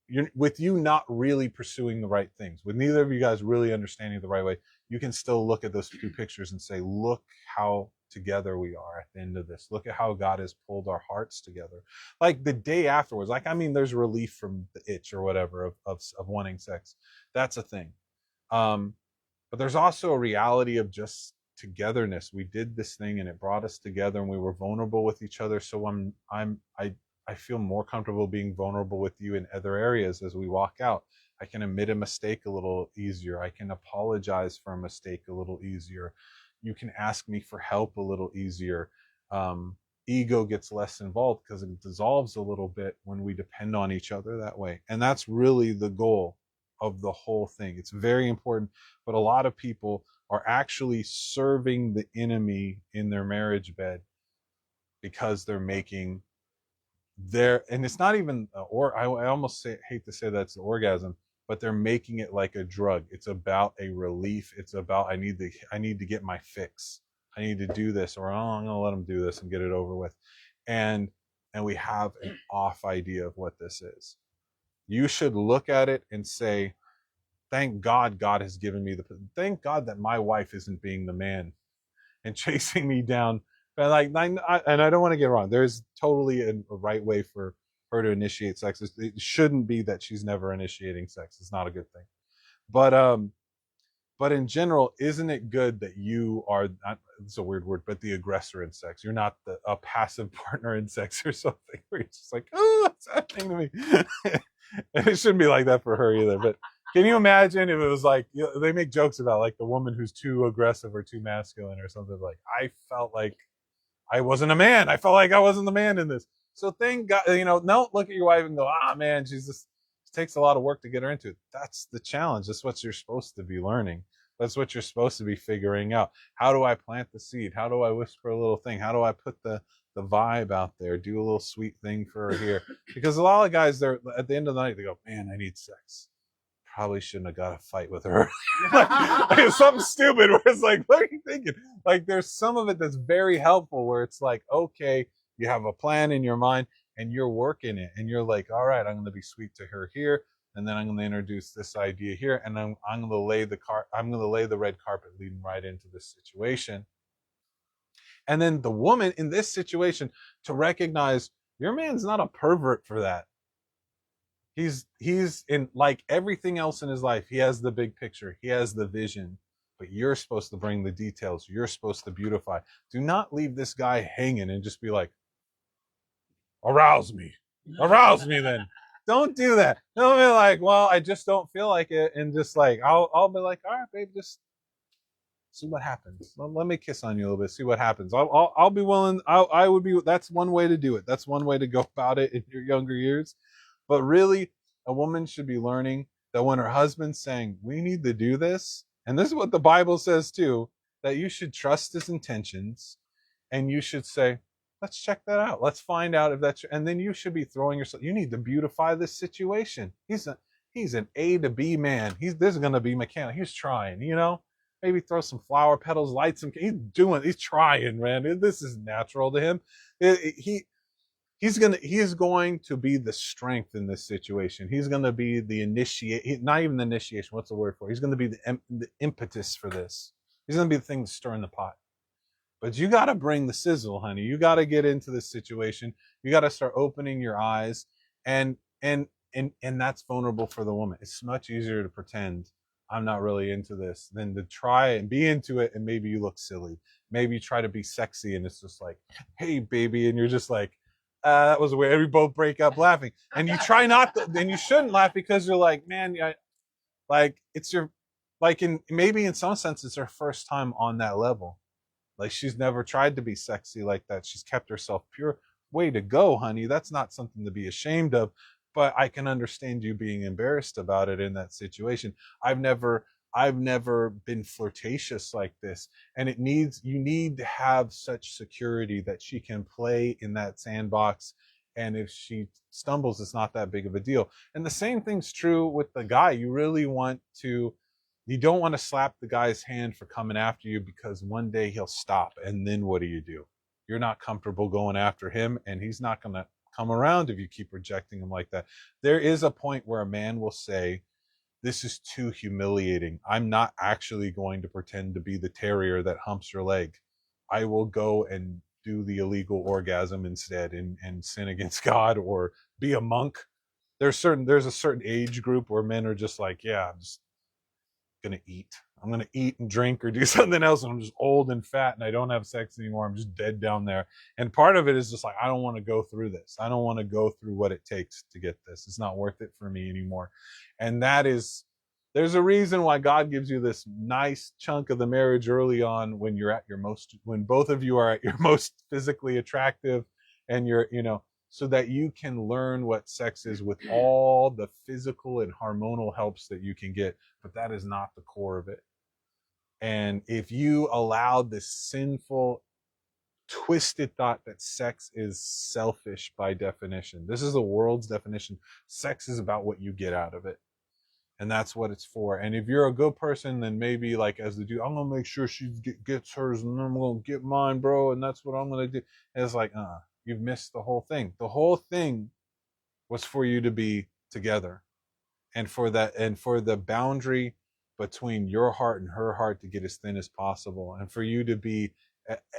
you not really pursuing the right things, with neither of you guys really understanding the right way, you can still look at those two pictures and say, look how together we are at the end of this. Look at how God has pulled our hearts together. Like the day afterwards, like, I mean, there's relief from the itch or whatever of wanting sex. That's a thing. Um, but there's also a reality of just togetherness. We did this thing and it brought us together and we were vulnerable with each other. So I feel more comfortable being vulnerable with you in other areas as we walk out. I can admit a mistake a little easier. I can apologize for a mistake a little easier. You can ask me for help a little easier. Ego gets less involved because it dissolves a little bit when we depend on each other that way. And that's really the goal. of the whole thing. It's very important, but a lot of people are actually serving the enemy in their marriage bed because they're making and it's not even or I almost hate to say that's the orgasm, but they're making it like a drug. It's about a relief. It's about I need to get my fix. I need to do this, or oh, I'm gonna let them do this and get it over with. And we have an off idea of what this is. You should look at it and say, thank God God has given me thank God that my wife isn't being the man and chasing me down. But and I don't want to get wrong. There's totally a right way for her to initiate sex. It shouldn't be that she's never initiating sex. It's not a good thing. But in general, isn't it good that you are not, it's a weird word, but the aggressor in sex? You're not a passive partner in sex or something where you're just like, oh, what's happening to me? And it shouldn't be like that for her either. But can you imagine if it was like, they make jokes about like the woman who's too aggressive or too masculine or something, like, I felt like I wasn't a man. I felt like I wasn't the man in this. So thank God, don't look at your wife and go, man, it takes a lot of work to get her into it. That's the challenge. That's what you're supposed to be learning. That's what you're supposed to be figuring out. How do I plant the seed? How do I whisper a little thing? How do I put the vibe out there? Do a little sweet thing for her here? Because a lot of guys, they're at the end of the night, they go, man, I need sex. Probably shouldn't have got a fight with her. like it's something stupid where it's like, what are you thinking? Like there's some of it that's very helpful where it's like, okay, you have a plan in your mind and you're working it and you're like, all right, I'm going to be sweet to her here. And then I'm going to introduce this idea here. And I'm going to lay the red carpet leading right into this situation. And then the woman in this situation to recognize your man's not a pervert for that. He's in, like everything else in his life, he has the big picture, he has the vision, but you're supposed to bring the details. You're supposed to beautify. Do not leave this guy hanging and just be like, arouse me then. Don't do that. Don't be like, well, I just don't feel like it, and just like I'll be like, all right, babe, just see what happens. Let me kiss on you a little bit, see what happens. I'll be willing. I would be. That's one way to do it. That's one way to go about it in your younger years. But really, a woman should be learning that when her husband's saying, we need to do this, and this is what the Bible says too, that you should trust his intentions, and you should say, let's check that out. Let's find out if that's, and then you should be throwing yourself, you need to beautify this situation. He's an A to B man. This is going to be mechanic. He's trying, maybe throw some flower petals, light some, he's trying, man. This is natural to him. He is going to be the strength in this situation. He's going to be the not even the initiation. What's the word for it? He's going to be the impetus for this. He's going to be the thing to stir in the pot. But you got to bring the sizzle, honey. You got to get into this situation. You got to start opening your eyes, and that's vulnerable for the woman. It's much easier to pretend I'm not really into this than to try and be into it, and maybe you look silly. Maybe you try to be sexy, and it's just like, hey, baby, and you're just like, that was weird. We both break up laughing, and you try not to, and you shouldn't laugh because you're like, man, it's your, maybe in some sense it's her first time on that level. Like she's never tried to be sexy like that. She's kept herself pure. Way to go, honey. That's not something to be ashamed of, but I can understand you being embarrassed about it in that situation. I've never been flirtatious like this, and you need to have such security that she can play in that sandbox, and if she stumbles, it's not that big of a deal. And the same thing's true with the guy. You don't want to slap the guy's hand for coming after you, because one day he'll stop, and then what do? You're not comfortable going after him, and he's not going to come around if you keep rejecting him like that. There is a point where a man will say, this is too humiliating. I'm not actually going to pretend to be the terrier that humps your leg. I will go and do the illegal orgasm instead and sin against God, or be a monk. There's a certain age group where men are just like, yeah, I'm just going to eat. I'm going to eat and drink or do something else, and I'm just old and fat and I don't have sex anymore. I'm just dead down there. And part of it is just like, I don't want to go through this. I don't want to go through what it takes to get this. It's not worth it for me anymore. And there's a reason why God gives you this nice chunk of the marriage early on, when when both of you are at your most physically attractive, and so that you can learn what sex is with all the physical and hormonal helps that you can get. But that is not the core of it. And if you allow this sinful, twisted thought that sex is selfish by definition, this is the world's definition. Sex is about what you get out of it. And that's what it's for. And if you're a good person, then maybe like as the dude, I'm gonna make sure she gets hers, and I'm gonna get mine, bro. And that's what I'm gonna do. And it's like, you've missed the whole thing. The whole thing was for you to be together, and for that, and for the boundary between your heart and her heart to get as thin as possible, and for you to be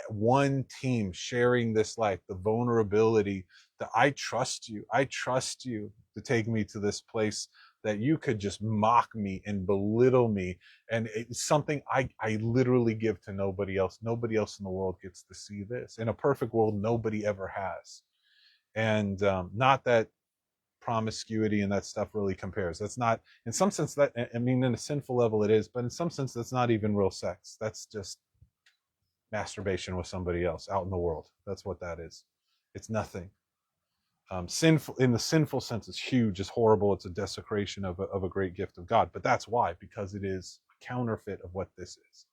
one team sharing this life, the vulnerability that I trust you to take me to this place that you could just mock me and belittle me, and it's something I literally give to nobody else. Nobody else in the world gets to see this. In a perfect world, nobody ever has. And not that promiscuity and that stuff really compares. That's not, in some sense, that, I mean, in a sinful level it is, but in some sense that's not even real sex. That's just masturbation with somebody else out in the world. That's what that is. It's nothing. Sinful in the sinful sense is huge, it's horrible, it's a desecration of a great gift of God. But that's why, because it is a counterfeit of what this is.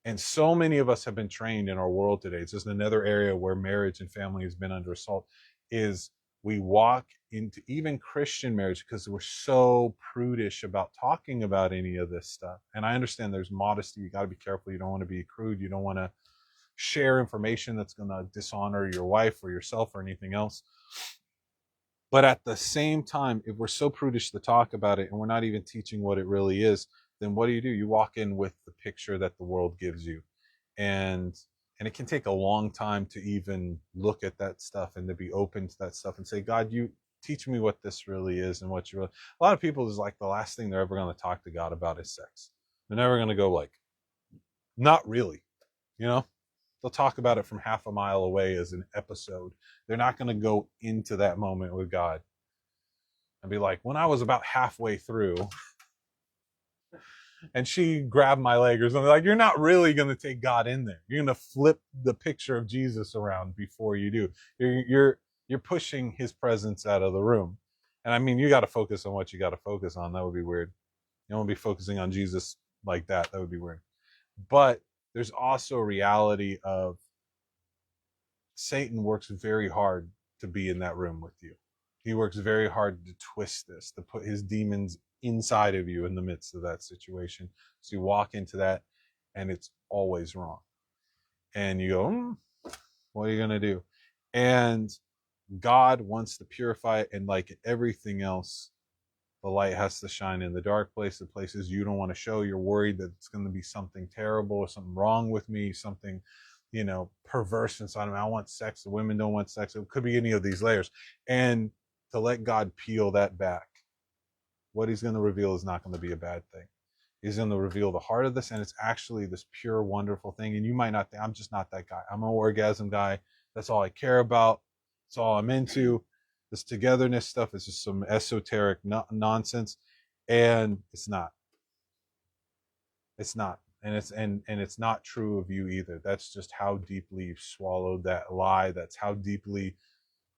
And so many of us have been trained in our world today. It's just another area where marriage and family has been under assault, is we walk into even Christian marriage because we're so prudish about talking about any of this stuff. And I understand there's modesty. You got to be careful. You don't want to be crude. You don't want to share information that's going to dishonor your wife or yourself or anything else. But at the same time, if we're so prudish to talk about it and we're not even teaching what it really is, then what do? You walk in with the picture that the world gives you. And it can take a long time to even look at that stuff and to be open to that stuff and say, God, you teach me what this really is and what you really. A lot of people is like the last thing they're ever going to talk to God about is sex. They're never going to go like, not really, you know? They'll talk about it from half a mile away as an episode. They're not going to go into that moment with God and be like, when I was about halfway through and she grabbed my leg or something, like, you're not really going to take God in there. You're going to flip the picture of Jesus around before you do. You're pushing his presence out of the room. And I mean, you got to focus on what you got to focus on. That would be weird. You don't want to be focusing on Jesus like that. That would be weird. But there's also a reality of Satan works very hard to be in that room with you. He works very hard to twist this, to put his demons inside of you in the midst of that situation. So you walk into that and it's always wrong. And you go, what are you going to do? And God wants to purify it. And like everything else, the light has to shine in the dark place, the places you don't want to show. You're worried that it's going to be something terrible or something wrong with me, something, perverse inside of me. I want sex. The women don't want sex. It could be any of these layers. And to let God peel that back, what he's going to reveal is not going to be a bad thing. He's going to reveal the heart of this, and it's actually this pure, wonderful thing. And you might not think, I'm just not that guy. I'm an orgasm guy. That's all I care about. That's all I'm into. This togetherness stuff is just some esoteric nonsense, and it's not. It's not, and it's not true of you either. That's just how deeply you've swallowed that lie. That's how deeply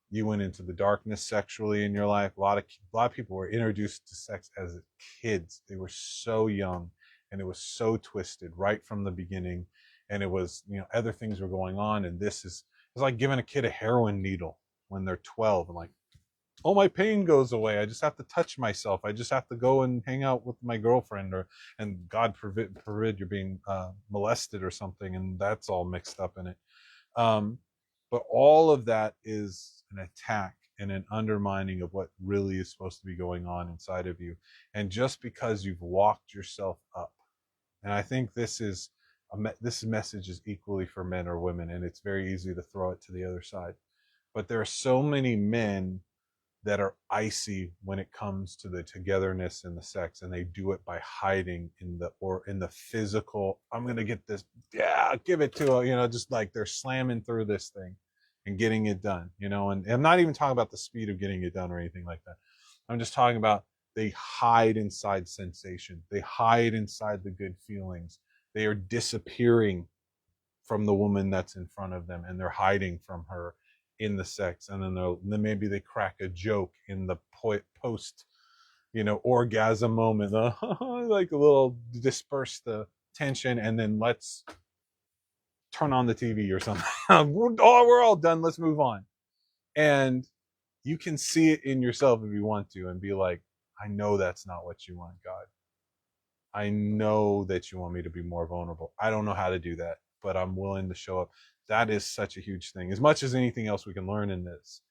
you went into the darkness sexually in your life. A lot of people were introduced to sex as kids. They were so young, and it was so twisted right from the beginning. And it was, other things were going on, and it's like giving a kid a heroin needle when they're 12 and like, oh, my pain goes away. I just have to touch myself. I just have to go and hang out with my girlfriend, and God forbid you're being molested or something, and that's all mixed up in it. But all of that is an attack and an undermining of what really is supposed to be going on inside of you. And just because you've walked yourself up, and I think this message is equally for men or women, and it's very easy to throw it to the other side. But there are so many men that are icy when it comes to the togetherness and the sex, and they do it by hiding in the physical. I'm gonna get this, yeah, give it to her, just like they're slamming through this thing and getting it done, and I'm not even talking about the speed of getting it done or anything like that. I'm just talking about they hide inside sensation. They hide inside the good feelings. They are disappearing from the woman that's in front of them, and they're hiding from her in the sex, and then maybe they crack a joke in the post, orgasm moment, like a little disperse the tension, and then let's turn on the TV or something. We're all done. Let's move on. And you can see it in yourself if you want to, and be like, I know that's not what you want, God. I know that you want me to be more vulnerable. I don't know how to do that, but I'm willing to show up. That is such a huge thing. As much as anything else we can learn in this,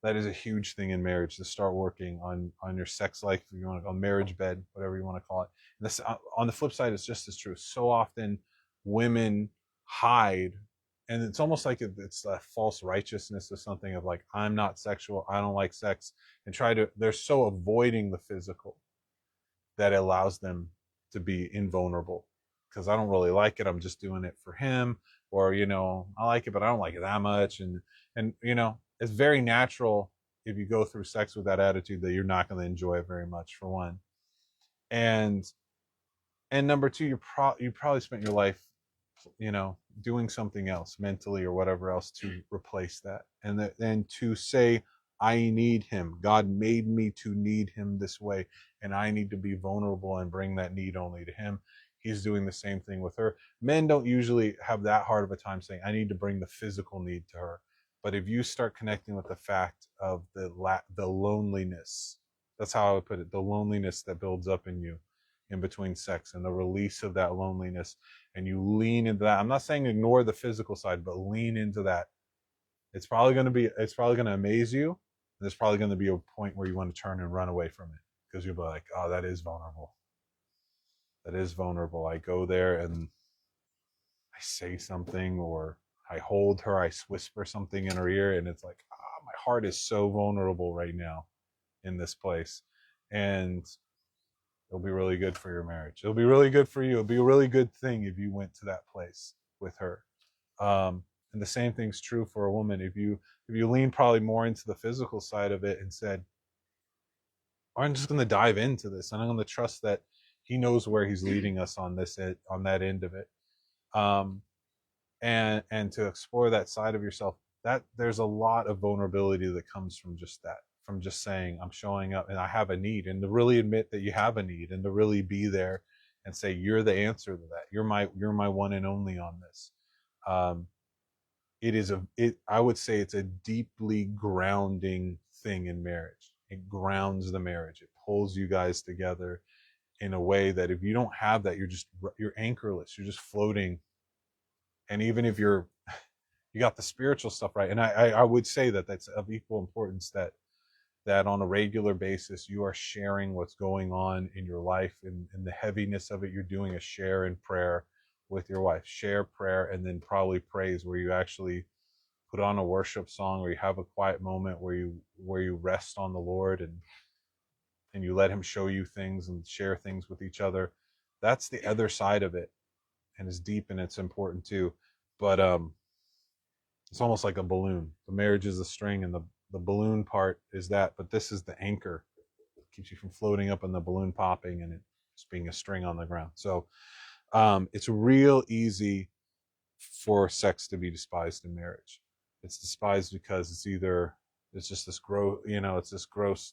that is a huge thing in marriage, to start working on your sex life, if you want to call it, marriage bed, whatever you want to call it. And this, on the flip side, it's just as true. So often women hide, and it's almost like it's a false righteousness of something, of like, I'm not sexual, I don't like sex, and they're so avoiding the physical that allows them to be invulnerable, because I don't really like it, I'm just doing it for him, or I like it but I don't like it that much, and it's very natural, if you go through sex with that attitude, that you're not going to enjoy it very much, for one. And and number two, you probably spent your life doing something else mentally or whatever else to replace that, and to say, I need him, God made me to need him this way, and I need to be vulnerable and bring that need only to him. He's doing the same thing with her. Men don't usually have that hard of a time saying, I need to bring the physical need to her. But if you start connecting with the fact of the loneliness, that's how I would put it, the loneliness that builds up in you in between sex, and the release of that loneliness, and you lean into that. I'm not saying ignore the physical side, but lean into that. It's probably going to amaze you. And there's probably going to be a point where you want to turn and run away from it, because you'll be like, oh, that is vulnerable. That is vulnerable. I go there and I say something, or I hold her, I whisper something in her ear, and it's like, my heart is so vulnerable right now in this place. And it'll be really good for your marriage. It'll be really good for you. It'll be a really good thing if you went to that place with her. And the same thing's true for a woman. If you lean probably more into the physical side of it and said, I'm just going to dive into this, and I'm going to trust that he knows where he's leading us on that end of it. And to explore that side of yourself, that there's a lot of vulnerability that comes from just that, from just saying, I'm showing up and I have a need, and to really admit that you have a need, and to really be there and say, you're the answer to that. You're my one and only on this. I would say it's a deeply grounding thing in marriage. It grounds the marriage. It pulls you guys together in a way that if you don't have that, you're anchorless. You're just floating. And even if you got the spiritual stuff right, and I would say that that's of equal importance, that on a regular basis you are sharing what's going on in your life, and the heaviness of it, you're doing a share in prayer with your wife. Share prayer, and then probably praise, where you actually put on a worship song, or you have a quiet moment where you rest on the Lord, and you let him show you things and share things with each other. That's the other side of it, and it's deep and it's important too. But it's almost like a balloon. The marriage is a string, and the balloon part is that, but this is the anchor. It keeps you from floating up and the balloon popping and it just being a string on the ground. So it's real easy for sex to be despised in marriage. It's despised because it's just this it's this gross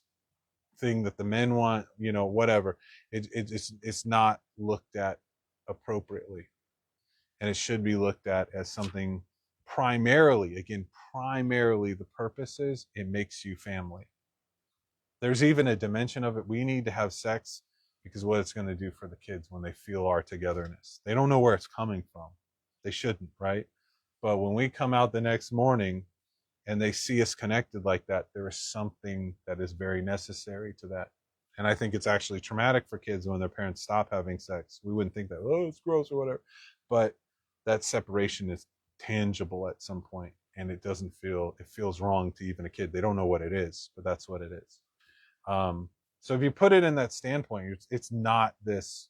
thing that the men want, whatever. It's not looked at appropriately, and it should be looked at as something, primarily the purpose is it makes you family. There's even a dimension of it. We need to have sex because what it's going to do for the kids when they feel our togetherness. They don't know where it's coming from. They shouldn't, right? But when we come out the next morning and they see us connected like that, there is something that is very necessary to that. And I think it's actually traumatic for kids when their parents stop having sex. We wouldn't think that, oh, it's gross or whatever. But that separation is tangible at some point, and it feels wrong to even a kid. They don't know what it is, but that's what it is. So if you put it in that standpoint, it's not this,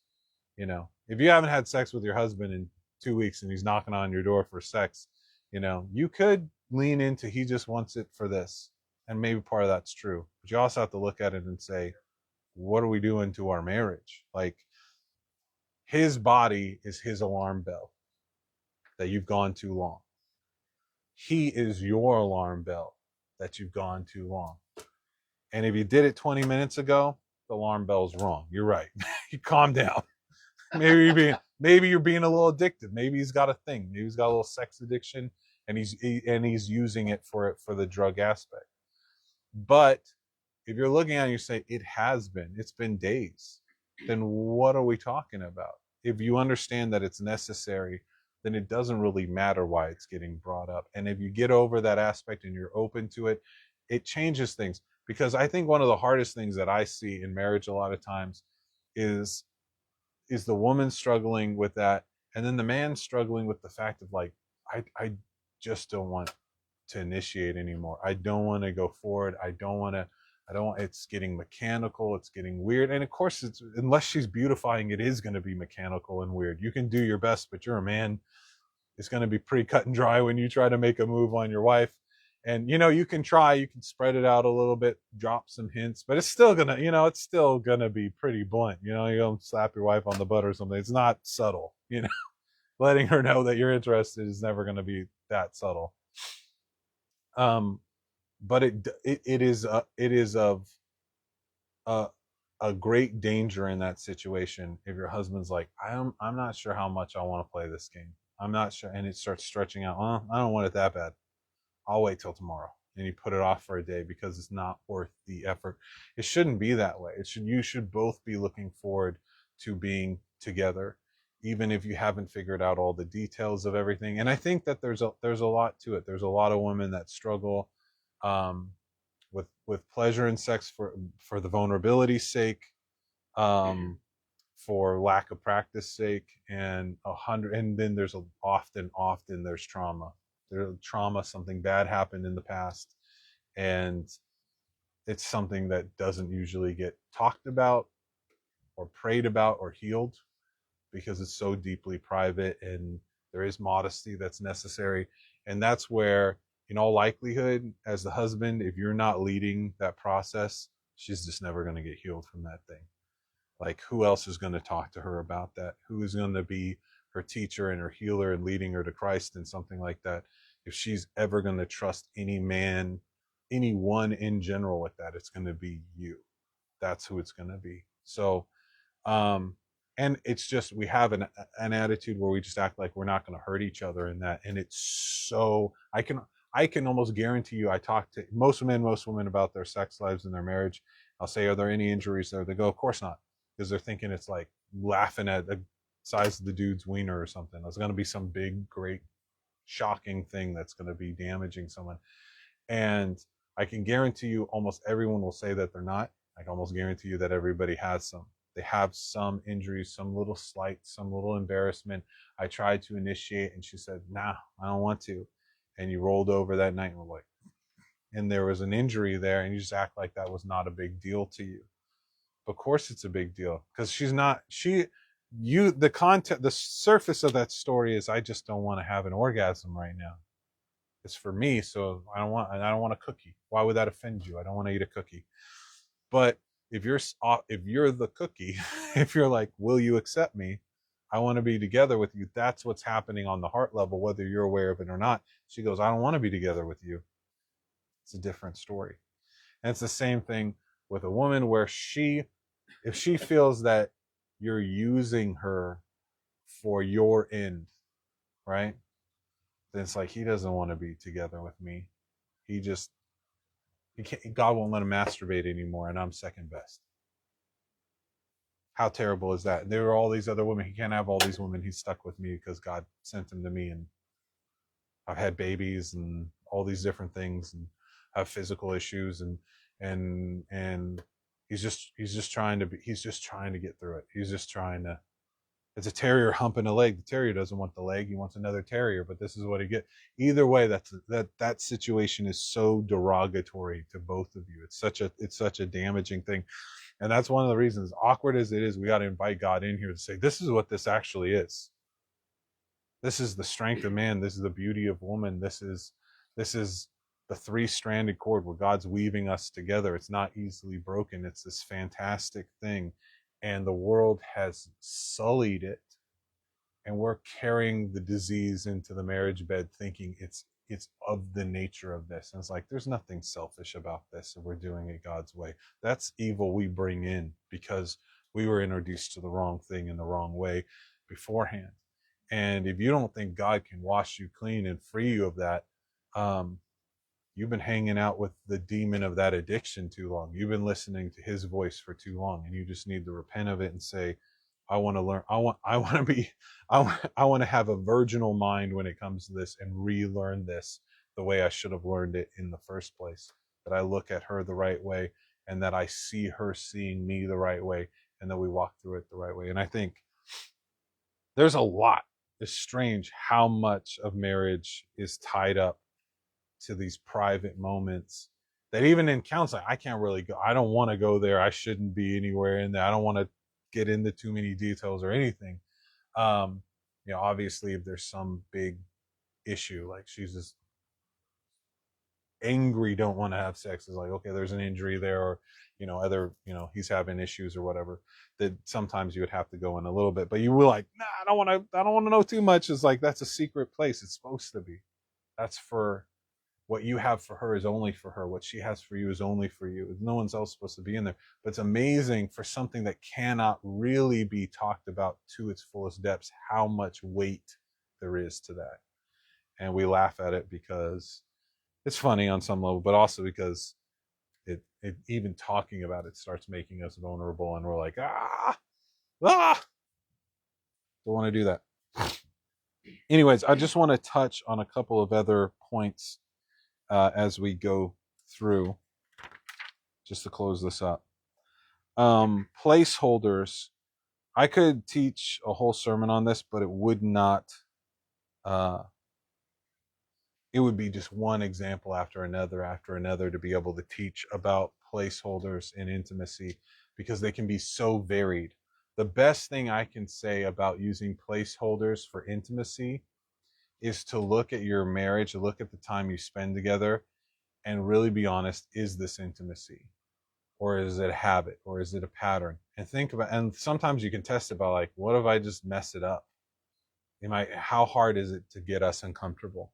if you haven't had sex with your husband in 2 weeks and he's knocking on your door for sex, you could lean into, he just wants it for this. And maybe part of that's true, but you also have to look at it and say, what are we doing to our marriage? Like, his body is his alarm bell that you've gone too long. He is your alarm bell that you've gone too long. And if you did it 20 minutes ago, the alarm bell's wrong. You're right. You calm down. Maybe you're being a little addicted. Maybe he's got a thing. Maybe he's got a little sex addiction, and he's using it for the drug aspect. But if you're looking at it and you say it's been days, then what are we talking about? If you understand that it's necessary, then it doesn't really matter why it's getting brought up. And if you get over that aspect and you're open to it, it changes things. Because I think one of the hardest things that I see in marriage a lot of times is the woman struggling with that, and then the man struggling with the fact of like, I just don't want to initiate anymore. I don't want to go forward. I don't, it's getting mechanical. It's getting weird. And of course, it's, unless she's beautifying, it is going to be mechanical and weird. You can do your best, but you're a man. It's going to be pretty cut and dry when you try to make a move on your wife. And, you can try, you can spread it out a little bit, drop some hints, but it's still going to, it's still going to be pretty blunt. You're going to slap your wife on the butt or something. It's not subtle, letting her know that you're interested is never going to be that subtle. But it is of a great danger in that situation if your husband's like, I'm not sure how much I want to play this game. I'm not sure, and it starts stretching out. I don't want it that bad. I'll wait till tomorrow, and you put it off for a day because it's not worth the effort. It shouldn't be that way. You should both be looking forward to being together, even if you haven't figured out all the details of everything. And I think that there's a lot to it. There's a lot of women that struggle with pleasure in sex for the vulnerability's sake, for lack of practice sake, and then there's often there's trauma. There's trauma, something bad happened in the past, and it's something that doesn't usually get talked about or prayed about or healed because it's so deeply private, and there is modesty that's necessary. And that's where, in all likelihood, as the husband, if you're not leading that process, she's just never going to get healed from that thing. Like, who else is going to talk to her about that? Who is going to be her teacher and her healer and leading her to Christ and something like that? If she's ever going to trust any man, anyone in general with that, it's going to be you. That's who it's going to be. So, and it's just, we have an attitude where we just act like we're not going to hurt each other in that. And it's so, I can almost guarantee you, I talk to most women about their sex lives and their marriage. I'll say, are there any injuries there? They go, of course not. Because they're thinking it's like laughing at the size of the dude's wiener or something. There's going to be some big, great, shocking thing that's going to be damaging someone. And I can guarantee you almost everyone will say that they're not. I can almost guarantee you that everybody has some. They have some injuries, some little slight, some little embarrassment. I tried to initiate and she said, nah, I don't want to. And you rolled over that night and were like, and there was an injury there, and you just act like that was not a big deal to you. Of course it's a big deal, because the surface of that story is, I just don't want to have an orgasm right now. It's for me, so I don't want a cookie. Why would that offend you? I don't want to eat a cookie. But if you're the cookie, if you're like, will you accept me? I want to be together with you. That's what's happening on the heart level, whether you're aware of it or not. She goes, I don't want to be together with you. It's a different story. And it's the same thing with a woman, where if she feels that you're using her for your end, right? Then it's like, he doesn't want to be together with me. God won't let him masturbate anymore, and I'm second best. How terrible is that? There are all these other women. He can't have all these women. He's stuck with me because God sent him to me, and I've had babies and all these different things, and have physical issues, and he's just trying to get through it. He's just trying to. It's a terrier humping a leg. The terrier doesn't want the leg. He wants another terrier, but this is what he gets. Either way, that situation is so derogatory to both of you. It's such a damaging thing. And that's one of the reasons, awkward as it is, we got to invite God in here to say, this is what this actually is. This is the strength of man. This is the beauty of woman. This is the three-stranded cord where God's weaving us together. It's not easily broken. It's this fantastic thing. And the world has sullied it. And we're carrying the disease into the marriage bed, thinking it's it's of the nature of this. And it's like, there's nothing selfish about this if we're doing it God's way. That's evil we bring in because we were introduced to the wrong thing in the wrong way beforehand. And if you don't think God can wash you clean and free you of that, um, you've been hanging out with the demon of that addiction too long. You've been listening to his voice for too long, and you just need to repent of it and say, I want to learn. I want to be, I want to have a virginal mind when it comes to this and relearn this the way I should have learned it in the first place. That I look at her the right way, and that I see her seeing me the right way, and that we walk through it the right way. And I think there's a lot. It's strange how much of marriage is tied up to these private moments that even in counseling, I can't really go. I don't want to go there. I shouldn't be anywhere in there. I don't want to get into too many details or anything. Obviously, if there's some big issue, like she's just angry, don't want to have sex, is like, okay, there's an injury there, or he's having issues or whatever, that sometimes you would have to go in a little bit. But you were like, nah, I don't want to know too much. It's like, that's a secret place. It's supposed to be. That's for what you have for her is only for her. What she has for you is only for you. No one's else supposed to be in there. But it's amazing for something that cannot really be talked about to its fullest depths, how much weight there is to that. And we laugh at it because it's funny on some level, but also because it even talking about it starts making us vulnerable, and we're like, don't want to do that. Anyways, I just want to touch on a couple of other points as we go through, just to close this up. Placeholders. I could teach a whole sermon on this, but it would not. It would be just one example after another to be able to teach about placeholders in intimacy, because they can be so varied. The best thing I can say about using placeholders for intimacy is to look at your marriage, look at the time you spend together, and really be honest, is this intimacy? Or is it a habit? Or is it a pattern? And think about, and sometimes you can test it by like, what if I just mess it up? How hard is it to get us uncomfortable?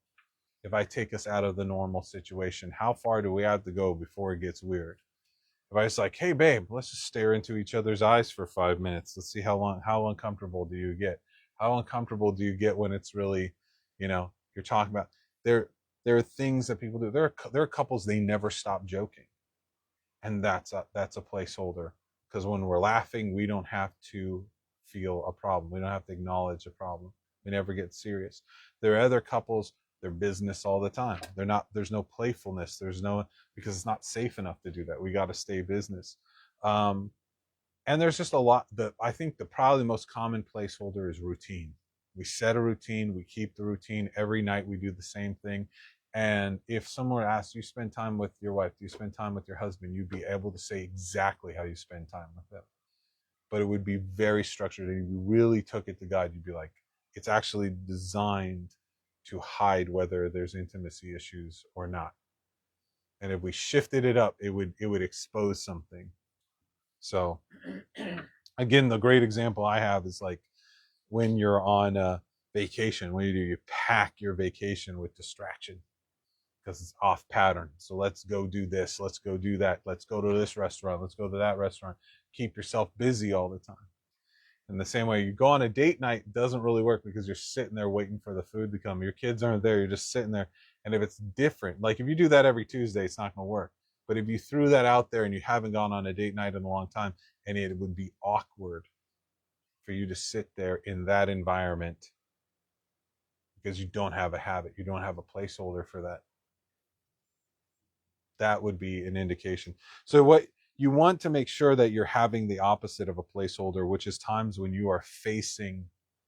If I take us out of the normal situation, how far do we have to go before it gets weird? If I was like, hey babe, let's just stare into each other's eyes for 5 minutes. Let's see how uncomfortable do you get? How uncomfortable do you get when it's really, you're talking about, there are things that people do. There are couples, they never stop joking. And that's a placeholder, because when we're laughing, we don't have to feel a problem. We don't have to acknowledge a problem. We never get serious. There are other couples, they're business all the time. There's no playfulness. Because it's not safe enough to do that. We got to stay business. And there's just a lot that I think probably the most common placeholder is routine. We set a routine, we keep the routine. Every night we do the same thing. And if someone asks, you spend time with your wife, do you spend time with your husband, you'd be able to say exactly how you spend time with them. But it would be very structured. And if you really took it to God, you'd be like, it's actually designed to hide whether there's intimacy issues or not. And if we shifted it up, it would expose something. So again, the great example I have is like when you're on a vacation, what do? You pack your vacation with distraction, because it's off pattern. So let's go do this. Let's go do that. Let's go to this restaurant. Let's go to that restaurant. Keep yourself busy all the time. In the same way, you go on a date night, doesn't really work because you're sitting there waiting for the food to come. Your kids aren't there. You're just sitting there. And if it's different, like if you do that every Tuesday, it's not going to work. But if you threw that out there and you haven't gone on a date night in a long time, and it would be awkward for you to sit there in that environment because you don't have a habit, you don't have a placeholder for that. That would be an indication. So what you want to make sure that you're having the opposite of a placeholder, which is times when you are facing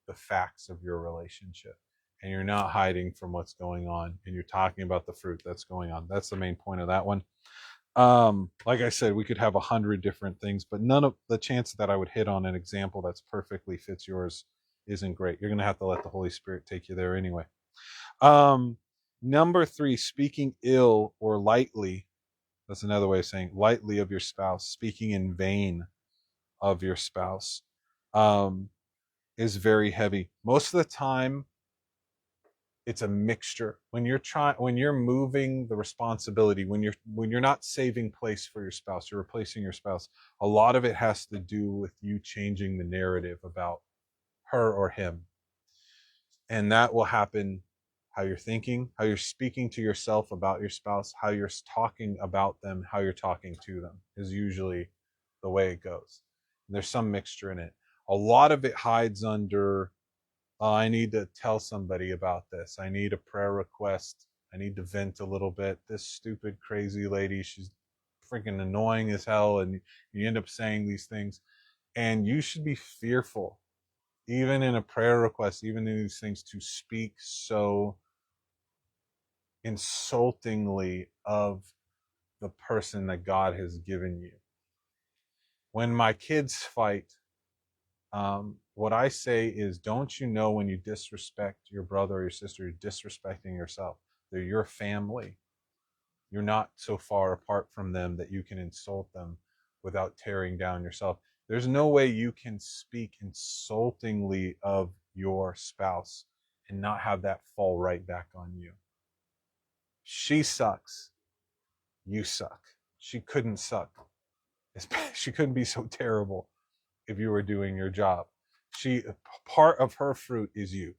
the facts of your relationship and you're not hiding from what's going on, and you're talking about the fruit that's going on. That's the main point of that one. Like I said, we could have 100 different things, but none of the chance that I would hit on an example that's perfectly fits yours isn't great. You're going to have to let the Holy Spirit take you there anyway. Number 3, speaking ill or lightly. That's another way of saying lightly of your spouse. Speaking in vain of your spouse is very heavy. Most of the time, It's a mixture. When you're moving the responsibility, when you're not saving place for your spouse, you're replacing your spouse. A lot of it has to do with you changing the narrative about her or him. And that will happen how you're thinking, how you're speaking to yourself about your spouse, how you're talking about them, how you're talking to them is usually the way it goes. And there's some mixture in it. A lot of it hides under, I need to tell somebody about this. I need a prayer request. I need to vent a little bit. This stupid, crazy lady, she's freaking annoying as hell. And you end up saying these things. And you should be fearful, even in a prayer request, even in these things, to speak so insultingly of the person that God has given you. When my kids fight, what I say is, don't you know when you disrespect your brother or your sister, you're disrespecting yourself. They're your family. You're not so far apart from them that you can insult them without tearing down yourself. There's no way you can speak insultingly of your spouse and not have that fall right back on you. She sucks. You suck. She couldn't suck. She couldn't be so terrible if you were doing your job. Part of her fruit is you.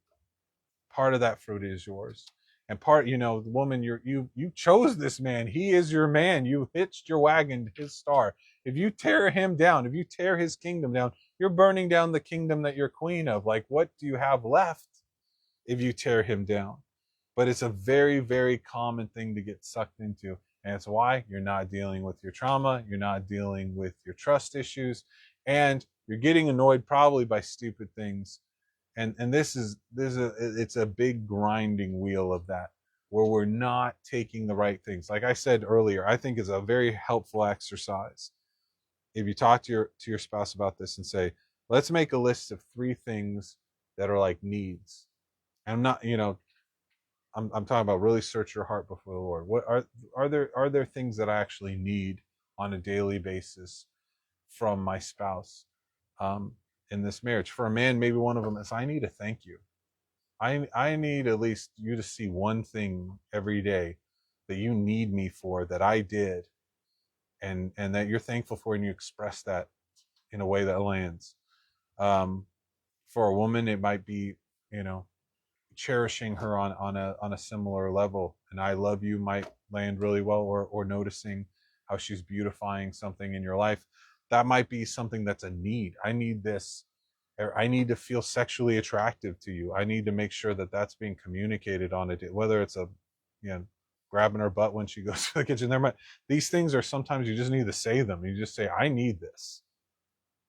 Part of that fruit is yours. And part, the woman, you chose this man. He is your man. You hitched your wagon to his star. If you tear him down, if you tear his kingdom down, you're burning down the kingdom that you're queen of. Like, what do you have left if you tear him down? But it's a very, very common thing to get sucked into. And it's why you're not dealing with your trauma. You're not dealing with your trust issues. And you're getting annoyed probably by stupid things. And it's a big grinding wheel of that, where we're not taking the right things. Like I said earlier, I think it's a very helpful exercise. If you talk to your spouse about this and say, let's make a list of 3 things that are like needs. And I'm not, I'm talking about really search your heart before the Lord. What are there things that I actually need on a daily basis from my spouse, in this marriage? For a man, maybe one of them is, I need to thank you. I need at least you to see one thing every day that you need me for, that I did, and that you're thankful for, and you express that in a way that lands. For a woman, it might be, you know, cherishing her on a similar level. And I love you might land really well, or noticing how she's beautifying something in your life. That might be something that's a need. I need this, or I need to feel sexually attractive to you. I need to make sure that that's being communicated on it, whether it's grabbing her butt when she goes to the kitchen. These things are, sometimes you just need to say them. You just say, I need this.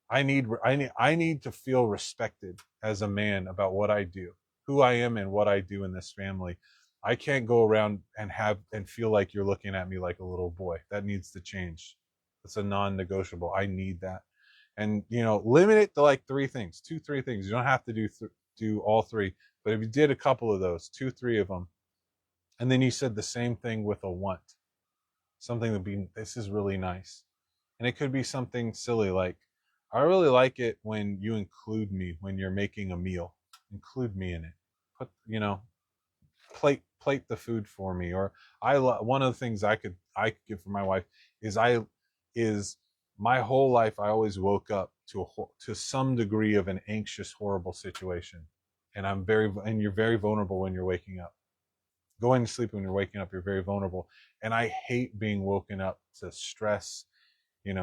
I need to feel respected as a man about what I do, who I am, and what I do in this family. I can't go around and feel like you're looking at me like a little boy. That needs to change. It's a non-negotiable. I need that. And limit it to like 3 things, 3 things. You don't have to do all 3, but if you did a couple of those, 3 of them, and then you said the same thing with a want, something that be, this is really nice. And it could be something silly like, I really like it when you include me when you're making a meal. Include me in it. Put, plate the food for me. Or one of the things I could give for my wife is my whole life I always woke up to some degree of an anxious, horrible situation, and you're very vulnerable when you're waking up. Going to sleep, when you're waking up, you're very vulnerable, and I hate being woken up to stress.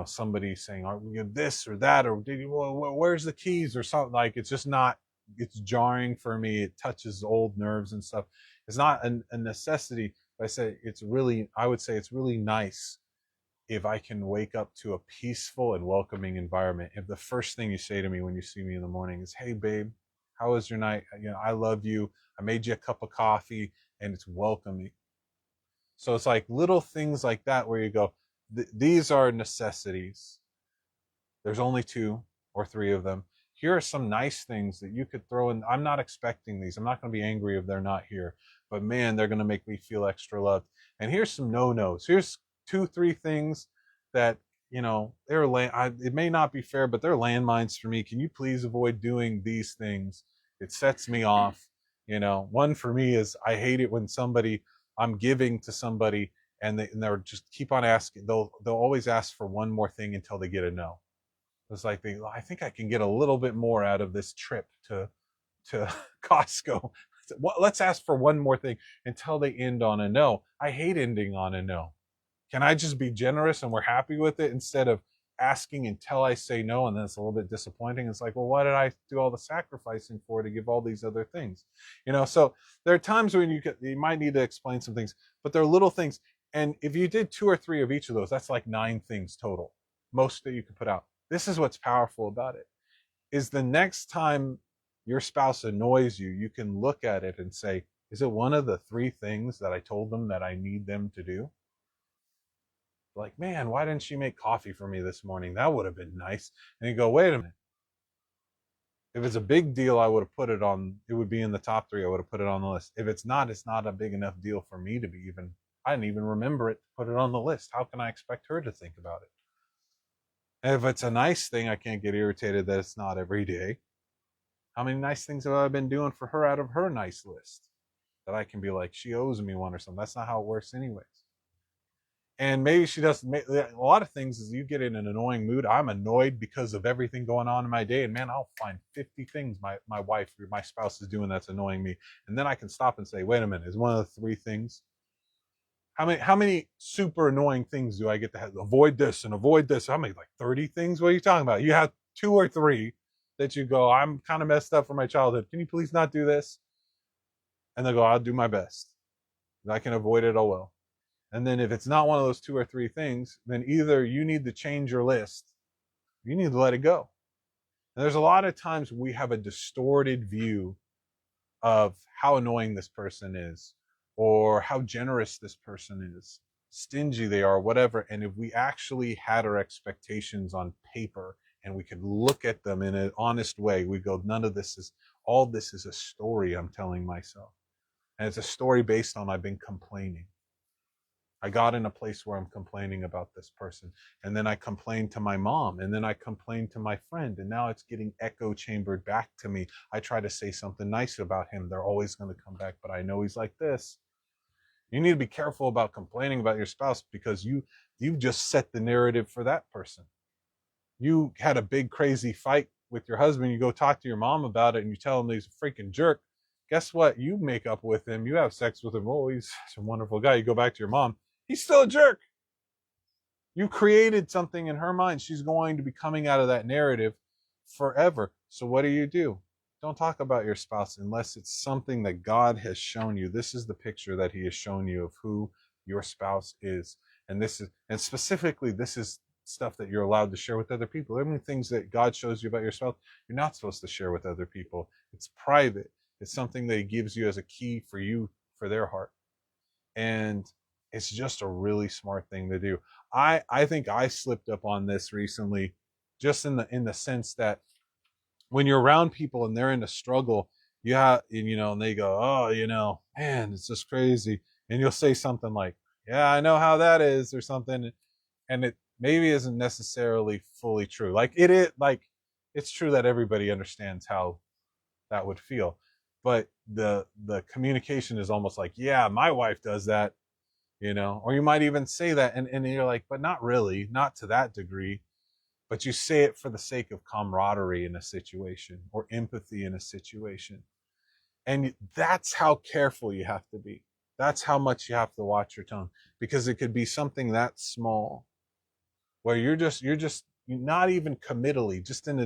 Somebody saying, "Are we this or that?" or "Where's the keys?" or something. Like, it's just not. It's jarring for me. It touches old nerves and stuff. It's not a necessity. But I would say it's really nice if I can wake up to a peaceful and welcoming environment. If the first thing you say to me when you see me in the morning is, "Hey, babe, how was your night? I love you. I made you a cup of coffee," and it's welcoming. So it's like little things like that where you go, these are necessities. There's only 2 or 3 of them. Here are some nice things that you could throw in. I'm not expecting these. I'm not going to be angry if they're not here, but man, they're going to make me feel extra loved. And here's some no-nos. Here's 2, 3 things that, it may not be fair, but they're landmines for me. Can you please avoid doing these things? It sets me off. One for me is I hate it when I'm giving to somebody and they're just keep on asking. They'll always ask for one more thing until they get a no. It's like I think I can get a little bit more out of this trip to Costco. Let's ask for one more thing until they end on a no. I hate ending on a no. Can I just be generous and we're happy with it instead of asking until I say no, and then it's a little bit disappointing. It's like, well, why did I do all the sacrificing for to give all these other things? So there are times when you might need to explain some things, but there are little things. And if you did 2 or 3 of each of those, that's like 9 things total, most that you could put out. This is what's powerful about it, is the next time your spouse annoys you, you can look at it and say, is it one of the 3 things that I told them that I need them to do? Like, man, why didn't she make coffee for me this morning? That would have been nice. And you go, wait a minute. If it's a big deal, I would have put it on, it would be in the top 3. I would have put it on the list. If it's not a big enough deal for me to be even, I didn't even remember it to put it on the list. How can I expect her to think about it? And if it's a nice thing, I can't get irritated that it's not every day. How many nice things have I been doing for her out of her nice list that I can be like, she owes me one or something? That's not how it works anyways. And maybe she doesn't. A lot of things is you get in an annoying mood. I'm annoyed because of everything going on in my day, and man, I'll find 50 things my wife or my spouse is doing that's annoying me, and then I can stop and say, wait a minute, is one of the 3 things? How many super annoying things do I get to have? Avoid this and avoid this. How many, like 30 things? What are you talking about? You have 2 or 3 that you go, I'm kind of messed up from my childhood. Can you please not do this? And they'll go, I'll do my best. I can avoid it, oh well. And then if it's not one of those 2 or 3 things, then either you need to change your list, you need to let it go. And there's a lot of times we have a distorted view of how annoying this person is, or how generous this person is, stingy they are, whatever. And if we actually had our expectations on paper and we could look at them in an honest way, we go, all this is a story I'm telling myself. And it's a story based on I've been complaining. I got in a place where I'm complaining about this person. And then I complained to my mom. And then I complained to my friend. And now it's getting echo chambered back to me. I try to say something nice about him. They're always going to come back. But I know he's like this. You need to be careful about complaining about your spouse, because you've just set the narrative for that person. You had a big crazy fight with your husband. You go talk to your mom about it and you tell him he's a freaking jerk. Guess what? You make up with him. You have sex with him. Oh, he's such a wonderful guy. You go back to your mom. He's still a jerk. You created something in her mind. She's going to be coming out of that narrative forever. So what do? Don't talk about your spouse unless it's something that God has shown you. This is the picture that he has shown you of who your spouse is. And specifically, this is stuff that you're allowed to share with other people. There are many things that God shows you about your spouse you're not supposed to share with other people. It's private. It's something that he gives you as a key for you, for their heart. And it's just a really smart thing to do. I think I slipped up on this recently, just in the sense that when you're around people and they're in a struggle, and they go, oh, man, it's just crazy. And you'll say something like, yeah, I know how that is, or something. And it maybe isn't necessarily fully true. Like it's true that everybody understands how that would feel. But the communication is almost like, yeah, my wife does that. Or you might even say that and you're like, but not really, not to that degree, but you say it for the sake of camaraderie in a situation or empathy in a situation. And that's how careful you have to be. That's how much you have to watch your tone, because it could be something that small where you're not even committally, just in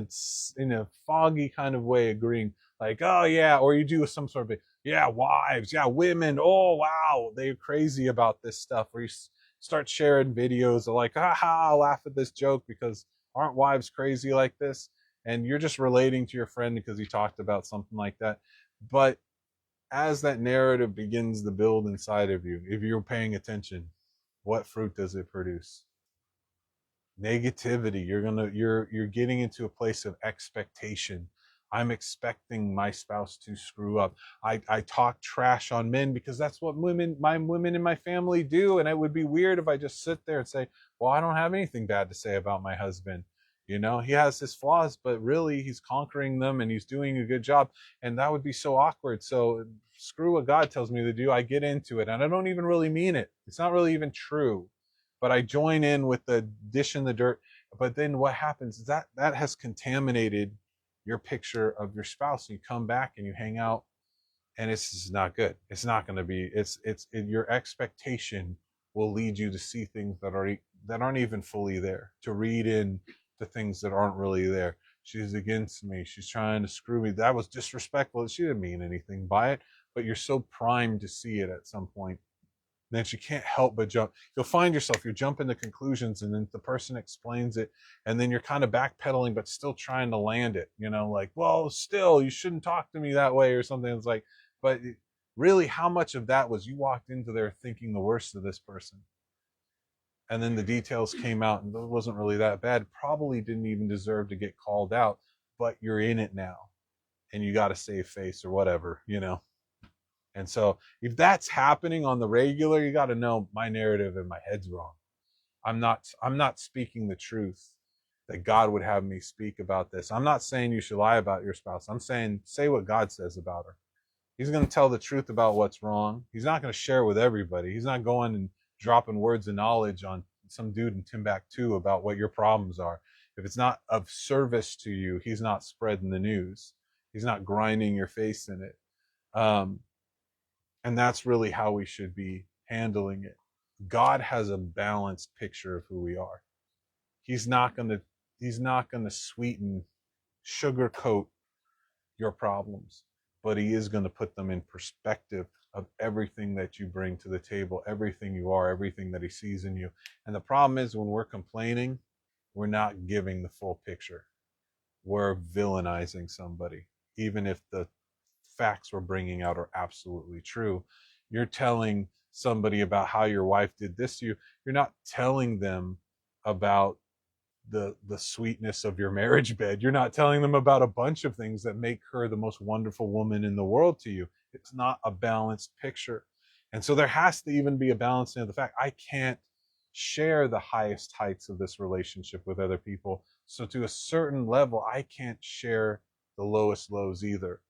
a foggy kind of way agreeing, like, oh yeah, or you do some sort of, yeah, wives, yeah, women, oh wow, they're crazy about this stuff, or you start sharing videos of like, haha, I'll laugh at this joke because aren't wives crazy like this? And you're just relating to your friend because he talked about something like that. But as that narrative begins to build inside of you, if you're paying attention, what fruit does it produce? Negativity. You're getting into a place of expectation. I'm expecting my spouse to screw up. I talk trash on men because that's what my women in my family do. And it would be weird if I just sit there and say, well, I don't have anything bad to say about my husband. You know, he has his flaws, but really he's conquering them and he's doing a good job. And that would be so awkward. So screw what God tells me to do. I get into it and I don't even really mean it. It's not really even true. But I join in with the dish in the dirt. But then what happens is that has contaminated your picture of your spouse. And you come back and you hang out and it's just not good. It's not going to be. Your expectation will lead you to see things that aren't even fully there. To read in to things that aren't really there. She's against me. She's trying to screw me. That was disrespectful. She didn't mean anything by it, but you're so primed to see it at some point. Then you can't help but jump. You'll find yourself, you're jumping to conclusions, and then the person explains it, and then you're kind of backpedaling, but still trying to land it. You know, like, well, still, you shouldn't talk to me that way, or something. It's like, but really, how much of that was you walked into there thinking the worst of this person, and then the details came out, and it wasn't really that bad. Probably didn't even deserve to get called out, but you're in it now, and you got to save face or whatever, you know. And so if that's happening on the regular, you got to know my narrative in my head's wrong. I'm not speaking the truth that God would have me speak about this. I'm not saying you should lie about your spouse. I'm saying say what God says about her. He's going to tell the truth about what's wrong. He's not going to share with everybody. He's not going and dropping words of knowledge on some dude in Timbuktu about what your problems are. If it's not of service to you, he's not spreading the news. He's not grinding your face in it. And that's really how we should be handling it. God has a balanced picture of who we are. He's not going to sweeten, sugarcoat your problems, but he is going to put them in perspective of everything that you bring to the table, everything you are, everything that he sees in you. And the problem is when we're complaining, we're not giving the full picture. We're villainizing somebody, even if the facts we're bringing out are absolutely true. You're telling somebody about how your wife did this to you. You're not telling them about the sweetness of your marriage bed. You're not telling them about a bunch of things that make her the most wonderful woman in the world to you. It's not a balanced picture. And so there has to even be a balancing of the fact I can't share the highest heights of this relationship with other people. So to a certain level, I can't share the lowest lows either,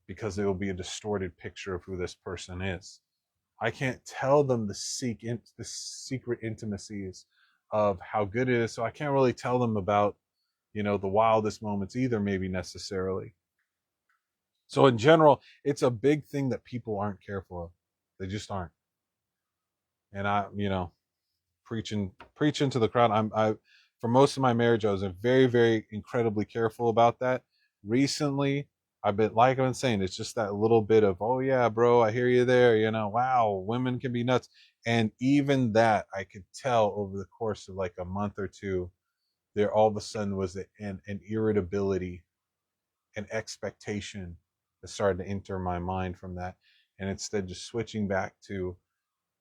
because it will be a distorted picture of who this person is. I can't tell them the secret intimacies of how good it is, so I can't really tell them about, you know, the wildest moments either, maybe necessarily. So in general, it's a big thing that people aren't careful of. They just aren't. And I, you know, preaching to the crowd. I for most of my marriage, I was very, very incredibly careful about that. Recently, I've been saying, it's just that little bit of, oh yeah, bro, I hear you there. You know, wow, women can be nuts. And even that, I could tell over the course of like a month or two, there all of a sudden was an irritability, an expectation that started to enter my mind from that. And instead, just switching back to,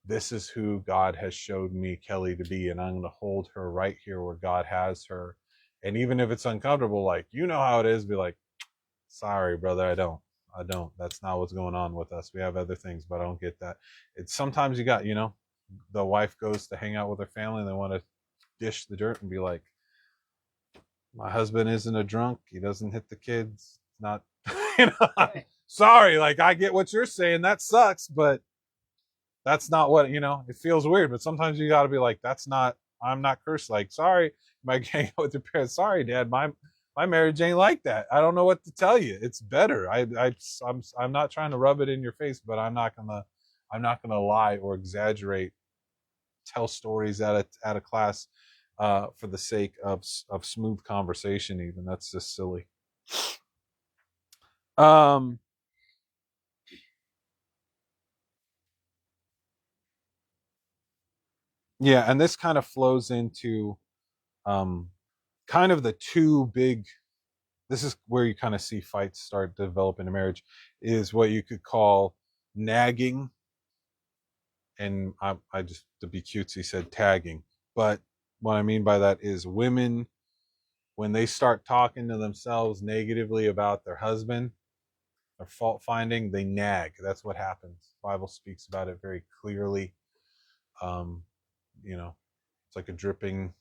this is who God has showed me Kelly to be, and I'm going to hold her right here where God has her. And even if it's uncomfortable, like, you know how it is, be like, sorry, brother, I don't. That's not what's going on with us. We have other things, but I don't get that. It's sometimes you got, you know, the wife goes to hang out with her family and they want to dish the dirt and be like, my husband isn't a drunk. He doesn't hit the kids. Not, you know, sorry. Like, I get what you're saying. That sucks, but that's not what, you know, it feels weird. But sometimes you got to be like, that's not, I'm not cursed. Like, sorry, you might hang out with your parents. Sorry, Dad, my marriage ain't like that. I don't know what to tell you. It's better. I'm not trying to rub it in your face, but I'm not gonna lie or exaggerate, tell stories at a class for the sake of smooth conversation. Even that's just silly. Um, yeah, and this kind of flows into um, kind of the two big. This is where you kind of see fights start to develop in a marriage, is what you could call nagging, and I just, to be cutesy, said tagging. But what I mean by that is women, when they start talking to themselves negatively about their husband or fault finding, they nag. That's what happens. The Bible speaks about it very clearly. Um, you know, it's like a dripping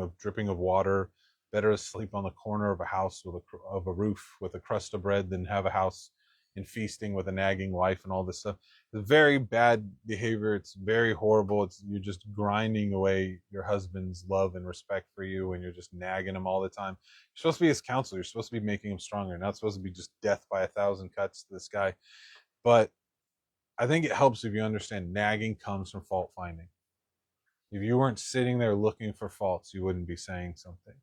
of water. Better to sleep on the corner of a house of a roof with a crust of bread than have a house in feasting with a nagging wife and all this stuff. It's very bad behavior. It's very horrible. You're just grinding away your husband's love and respect for you, and you're just nagging him all the time. You're supposed to be his counselor. You're supposed to be making him stronger. You're not supposed to be just death by 1,000 cuts to this guy. But I think it helps if you understand nagging comes from fault finding. If you weren't sitting there looking for faults, you wouldn't be saying something.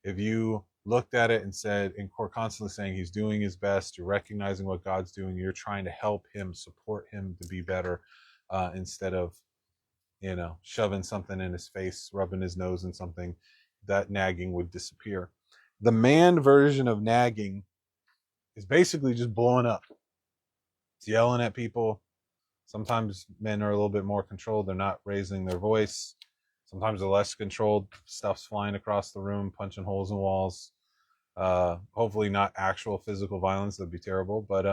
If you looked at it and said, and we're constantly saying he's doing his best, you're recognizing what God's doing, you're trying to help him, support him to be better, instead of, shoving something in his face, rubbing his nose in something, that nagging would disappear. The man version of nagging is basically just blowing up. It's yelling at people. Sometimes men are a little bit more controlled. They're not raising their voice. Sometimes they're less controlled. Stuff's flying across the room, punching holes in walls. Hopefully not actual physical violence. That'd be terrible. But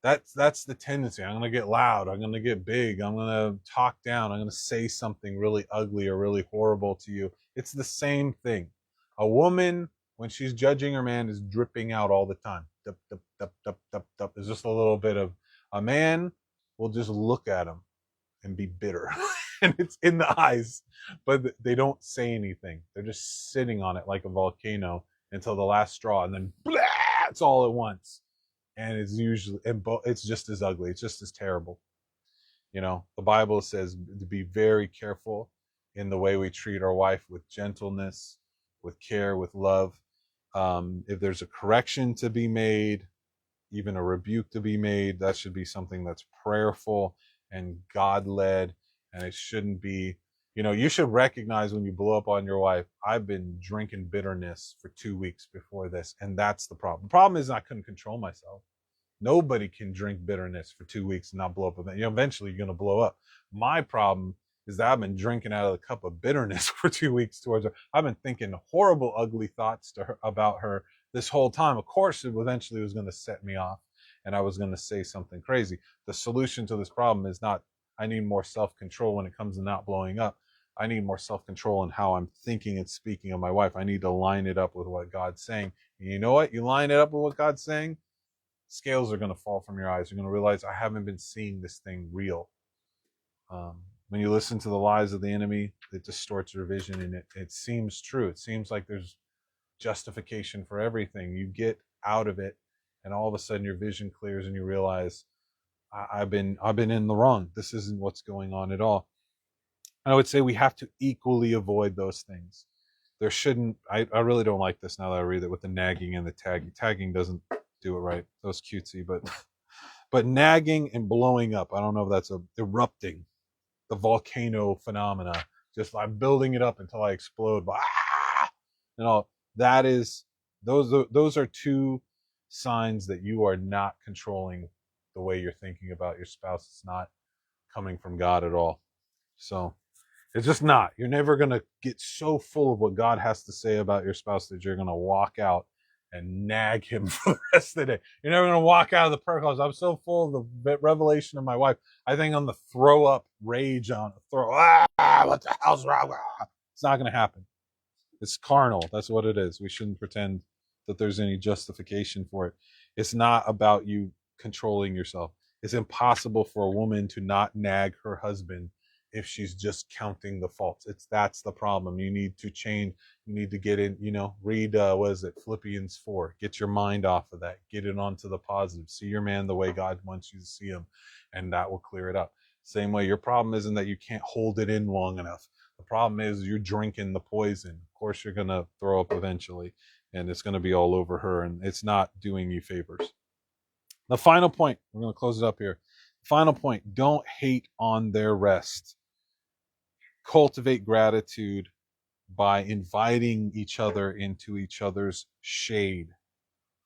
that's the tendency. I'm gonna get loud. I'm gonna get big. I'm gonna talk down. I'm gonna say something really ugly or really horrible to you. It's the same thing. A woman, when she's judging her man, is dripping out all the time. Dup, dup, dup, dup, dup, dup. There's just a little bit of. A man will just look at him and be bitter. And it's in the eyes, but they don't say anything. They're just sitting on it like a volcano until the last straw, and then blah, it's all at once. And it's just as ugly. It's just as terrible. The Bible says to be very careful in the way we treat our wife, with gentleness, with care, with love. If there's a correction to be made, even a rebuke to be made, that should be something that's prayerful and God-led, and it shouldn't be, you should recognize when you blow up on your wife, I've been drinking bitterness for 2 weeks before this, and that's the problem. The problem is I couldn't control myself. Nobody can drink bitterness for 2 weeks and not blow up. Eventually you're going to blow up. My problem is that I've been drinking out of the cup of bitterness for 2 weeks towards her. I've been thinking horrible, ugly thoughts to her about her this whole time. Of course, it eventually was going to set me off, and I was going to say something crazy. The solution to this problem is not, I need more self-control when it comes to not blowing up. I need more self-control in how I'm thinking and speaking of my wife. I need to line it up with what God's saying. And you know what? You line it up with what God's saying, scales are going to fall from your eyes. You're going to realize I haven't been seeing this thing real. When you listen to the lies of the enemy, it distorts your vision, and it seems true. It seems like there's justification for everything. You get out of it, and all of a sudden your vision clears, and you realize I've been in the wrong. This isn't what's going on at all. I would say we have to equally avoid those things. There shouldn't. I really don't like this now that I read it with the nagging and the tagging. Tagging doesn't do it right. That was cutesy, but nagging and blowing up. I don't know if that's erupting, the volcano phenomena. Just I'm building it up until I explode. That is those are two signs that you are not controlling the way you're thinking about your spouse. It's not coming from God at all. So it's just not. You're never going to get so full of what God has to say about your spouse that you're going to walk out and nag him for the rest of the day. You're never going to walk out of the prayer closet. I'm so full of the revelation of my wife. I think I'm going to throw up rage on it. What the hell's wrong? It's not going to happen. It's carnal. That's what it is. We shouldn't pretend that there's any justification for it. It's not about you controlling yourself. It's impossible for a woman to not nag her husband if she's just counting the faults. That's the problem. You need to change. You need to get in, read, Philippians 4. Get your mind off of that. Get it onto the positive. See your man the way God wants you to see him, and that will clear it up. Same way, your problem isn't that you can't hold it in long enough. The problem is you're drinking the poison. Of course, you're going to throw up eventually, and it's going to be all over her, and it's not doing you favors. The final point, we're going to close it up here. Final point, don't hate on their rest. Cultivate gratitude by inviting each other into each other's shade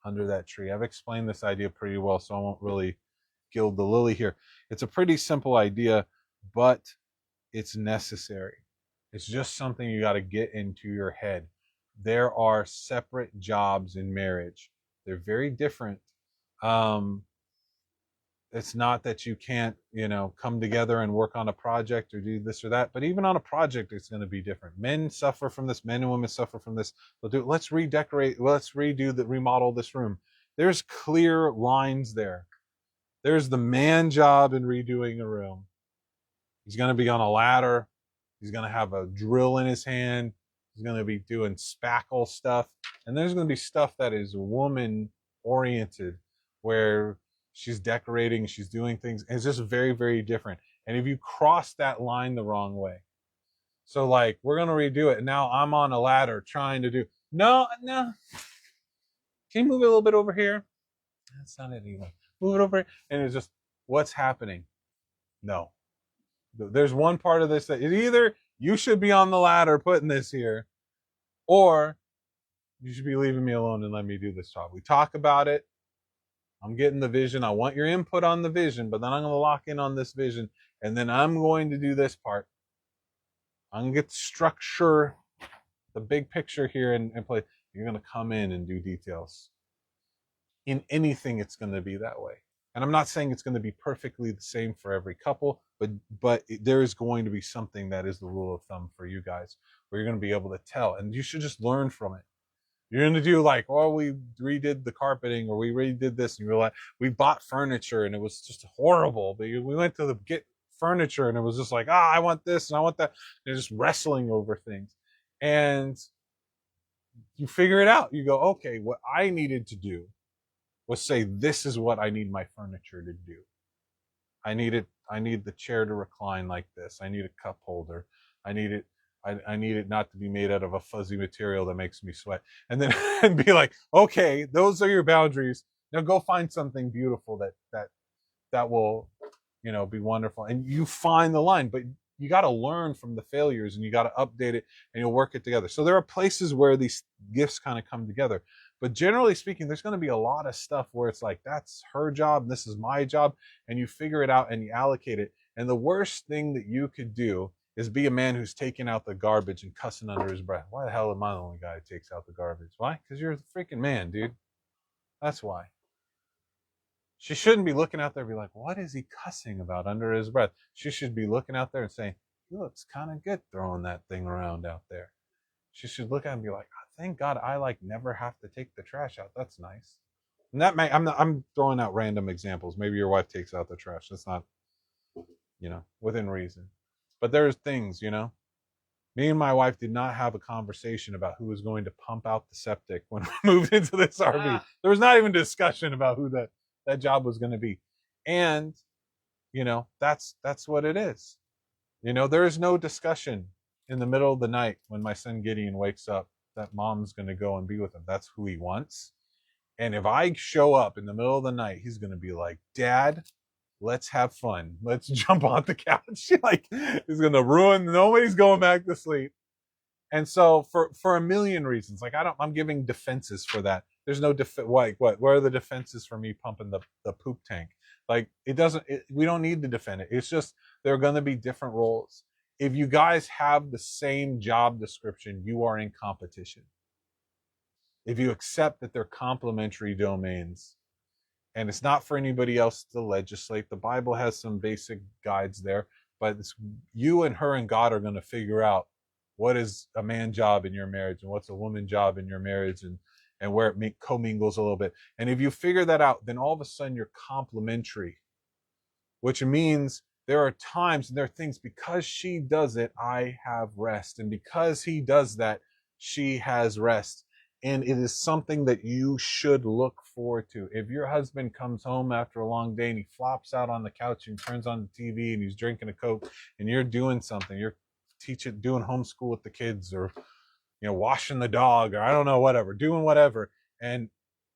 under that tree. I've explained this idea pretty well, so I won't really gild the lily here. It's a pretty simple idea, but it's necessary. It's just something you got to get into your head. There are separate jobs in marriage. They're very different. It's not that you can't, come together and work on a project or do this or that, but even on a project, it's going to be different. Men suffer from this. Men and women suffer from this. Let's redecorate. Let's remodel this room. There's clear lines there. There's the man job in redoing a room. He's going to be on a ladder. He's going to have a drill in his hand. He's going to be doing spackle stuff. And there's going to be stuff that is woman oriented, where she's decorating, she's doing things. And it's just very, very different. And if you cross that line the wrong way, so like, we're going to redo it. And now I'm on a ladder trying to do, no. Can you move it a little bit over here? That's not it either. Move it over here. And it's just, what's happening? No. There's one part of this that is either you should be on the ladder putting this here, or you should be leaving me alone and let me do this job. We talk about it. I'm getting the vision. I want your input on the vision, but then I'm going to lock in on this vision, and then I'm going to do this part. I'm going to get the structure, the big picture here and play. You're going to come in and do details. In anything, it's going to be that way. And I'm not saying it's going to be perfectly the same for every couple, but there is going to be something that is the rule of thumb for you guys, where you're going to be able to tell, and you should just learn from it. You're going to do like, oh, we redid the carpeting, or we redid this, and you're like, we bought furniture and it was just horrible. But we went to get furniture and it was just like, I want this and I want that. They're just wrestling over things. And you figure it out. You go, okay, what I needed to do was say, this is what I need my furniture to do. I need the chair to recline like this. I need a cup holder. I need it not to be made out of a fuzzy material that makes me sweat. And then and be like, okay, those are your boundaries. Now go find something beautiful that will, be wonderful. And you find the line, but you got to learn from the failures, and you got to update it, and you'll work it together. So there are places where these gifts kind of come together. But generally speaking, there's going to be a lot of stuff where it's like, that's her job, and this is my job, and you figure it out and you allocate it. And the worst thing that you could do is be a man who's taking out the garbage and cussing under his breath. Why the hell am I the only guy who takes out the garbage? Why? Because you're the freaking man, dude. That's why. She shouldn't be looking out there and be like, what is he cussing about under his breath? She should be looking out there and saying, he looks kind of good throwing that thing around out there. She should look at him and be like, thank God I never have to take the trash out. That's nice. And I'm throwing out random examples. Maybe your wife takes out the trash. That's not, within reason. But there's things, me and my wife did not have a conversation about who was going to pump out the septic when we moved into this RV. There was not even discussion about who that job was going to be. And, that's what it is. There is no discussion in the middle of the night when my son Gideon wakes up that mom's going to go and be with him. That's who he wants. And if I show up in the middle of the night, he's going to be like, Dad, let's have fun. Let's jump on the couch. He's going to ruin. Nobody's going back to sleep. And so for a million reasons, I'm giving defenses for that. There's no what are the defenses for me pumping the poop tank? We don't need to defend it. It's just, there are going to be different roles. If you guys have the same job description, you are in competition. If you accept that they're complementary domains, and it's not for anybody else to legislate, the Bible has some basic guides there, but you and her and God are going to figure out what is a man job in your marriage and what's a woman job in your marriage, and where it commingles a little bit. And if you figure that out, then all of a sudden you're complementary, which means there are times and there are things, because she does it, I have rest. And because he does that, she has rest. And it is something that you should look forward to. If your husband comes home after a long day and he flops out on the couch and turns on the TV and he's drinking a Coke, and you're doing something, you're doing homeschool with the kids, or washing the dog, or I don't know, doing whatever, and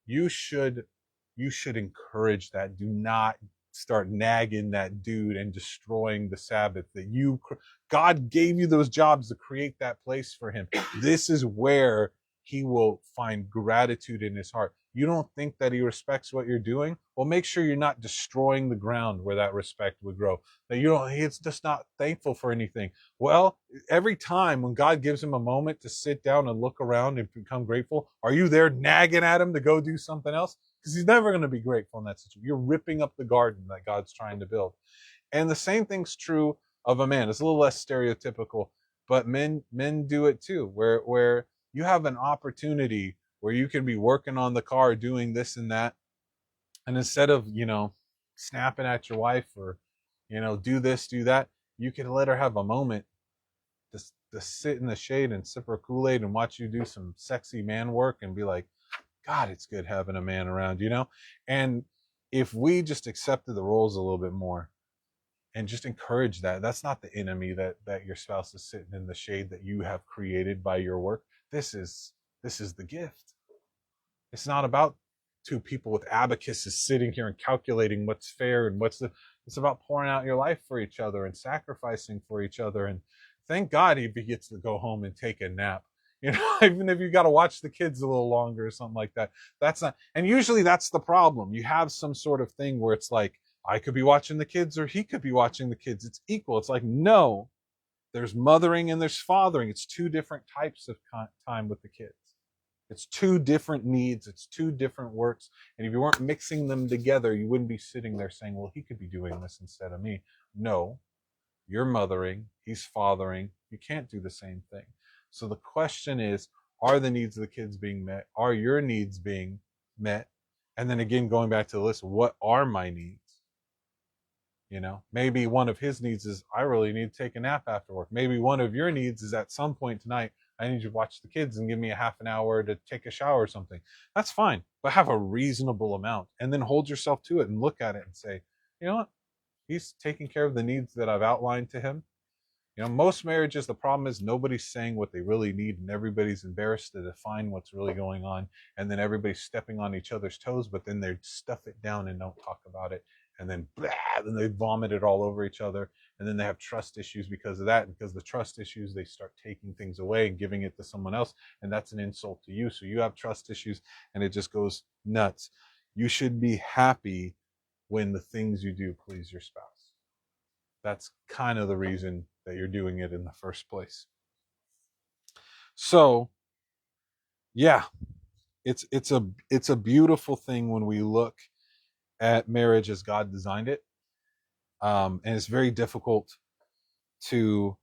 you should encourage that. Do not start nagging that dude and destroying the Sabbath that God gave you those jobs to create that place for him. This is where he will find gratitude in his heart. You don't think that he respects what you're doing? Well, make sure you're not destroying the ground where that respect would grow. That he's just not thankful for anything. Well, every time when God gives him a moment to sit down and look around and become grateful, are you there nagging at him to go do something else? because he's never going to be grateful in that situation. You're ripping up the garden that God's trying to build. And the same thing's true of a man. It's a little less stereotypical, but men do it too, where you have an opportunity where you can be working on the car, doing this and that, and instead of, snapping at your wife or, do this, do that, you can let her have a moment to sit in the shade and sip her Kool-Aid and watch you do some sexy man work and be like, God, it's good having a man around. And if we just accepted the roles a little bit more and just encourage that, that's not the enemy that your spouse is sitting in the shade that you have created by your work. This is the gift. It's not about two people with abacuses sitting here and calculating what's fair and it's about pouring out your life for each other and sacrificing for each other. And thank God he gets to go home and take a nap. Even if you got to watch the kids a little longer or something like that. That's not, and usually that's the problem. You have some sort of thing where it's like, I could be watching the kids or he could be watching the kids. It's equal. It's like, no, there's mothering and there's fathering. It's two different types of time with the kids. It's two different needs. It's two different works. And if you weren't mixing them together, you wouldn't be sitting there saying, well, he could be doing this instead of me. No, you're mothering. He's fathering. You can't do the same thing. So the question is, are the needs of the kids being met? Are your needs being met? And then again, going back to the list, what are my needs? Maybe one of his needs is, I really need to take a nap after work. Maybe one of your needs is, at some point tonight, I need you to watch the kids and give me a half an hour to take a shower or something. That's fine, but have a reasonable amount and then hold yourself to it and look at it and say, you know what? He's taking care of the needs that I've outlined to him. Most marriages, the problem is nobody's saying what they really need and everybody's embarrassed to define what's really going on. And then everybody's stepping on each other's toes, but then they stuff it down and don't talk about it. And then, blah, then they vomit it all over each other. And then they have trust issues because of that. And because of the trust issues, they start taking things away and giving it to someone else. And that's an insult to you. So you have trust issues and it just goes nuts. You should be happy when the things you do please your spouse. That's kind of the reason that you're doing it in the first place. So, yeah, it's a beautiful thing when we look at marriage as God designed it, and it's very difficult to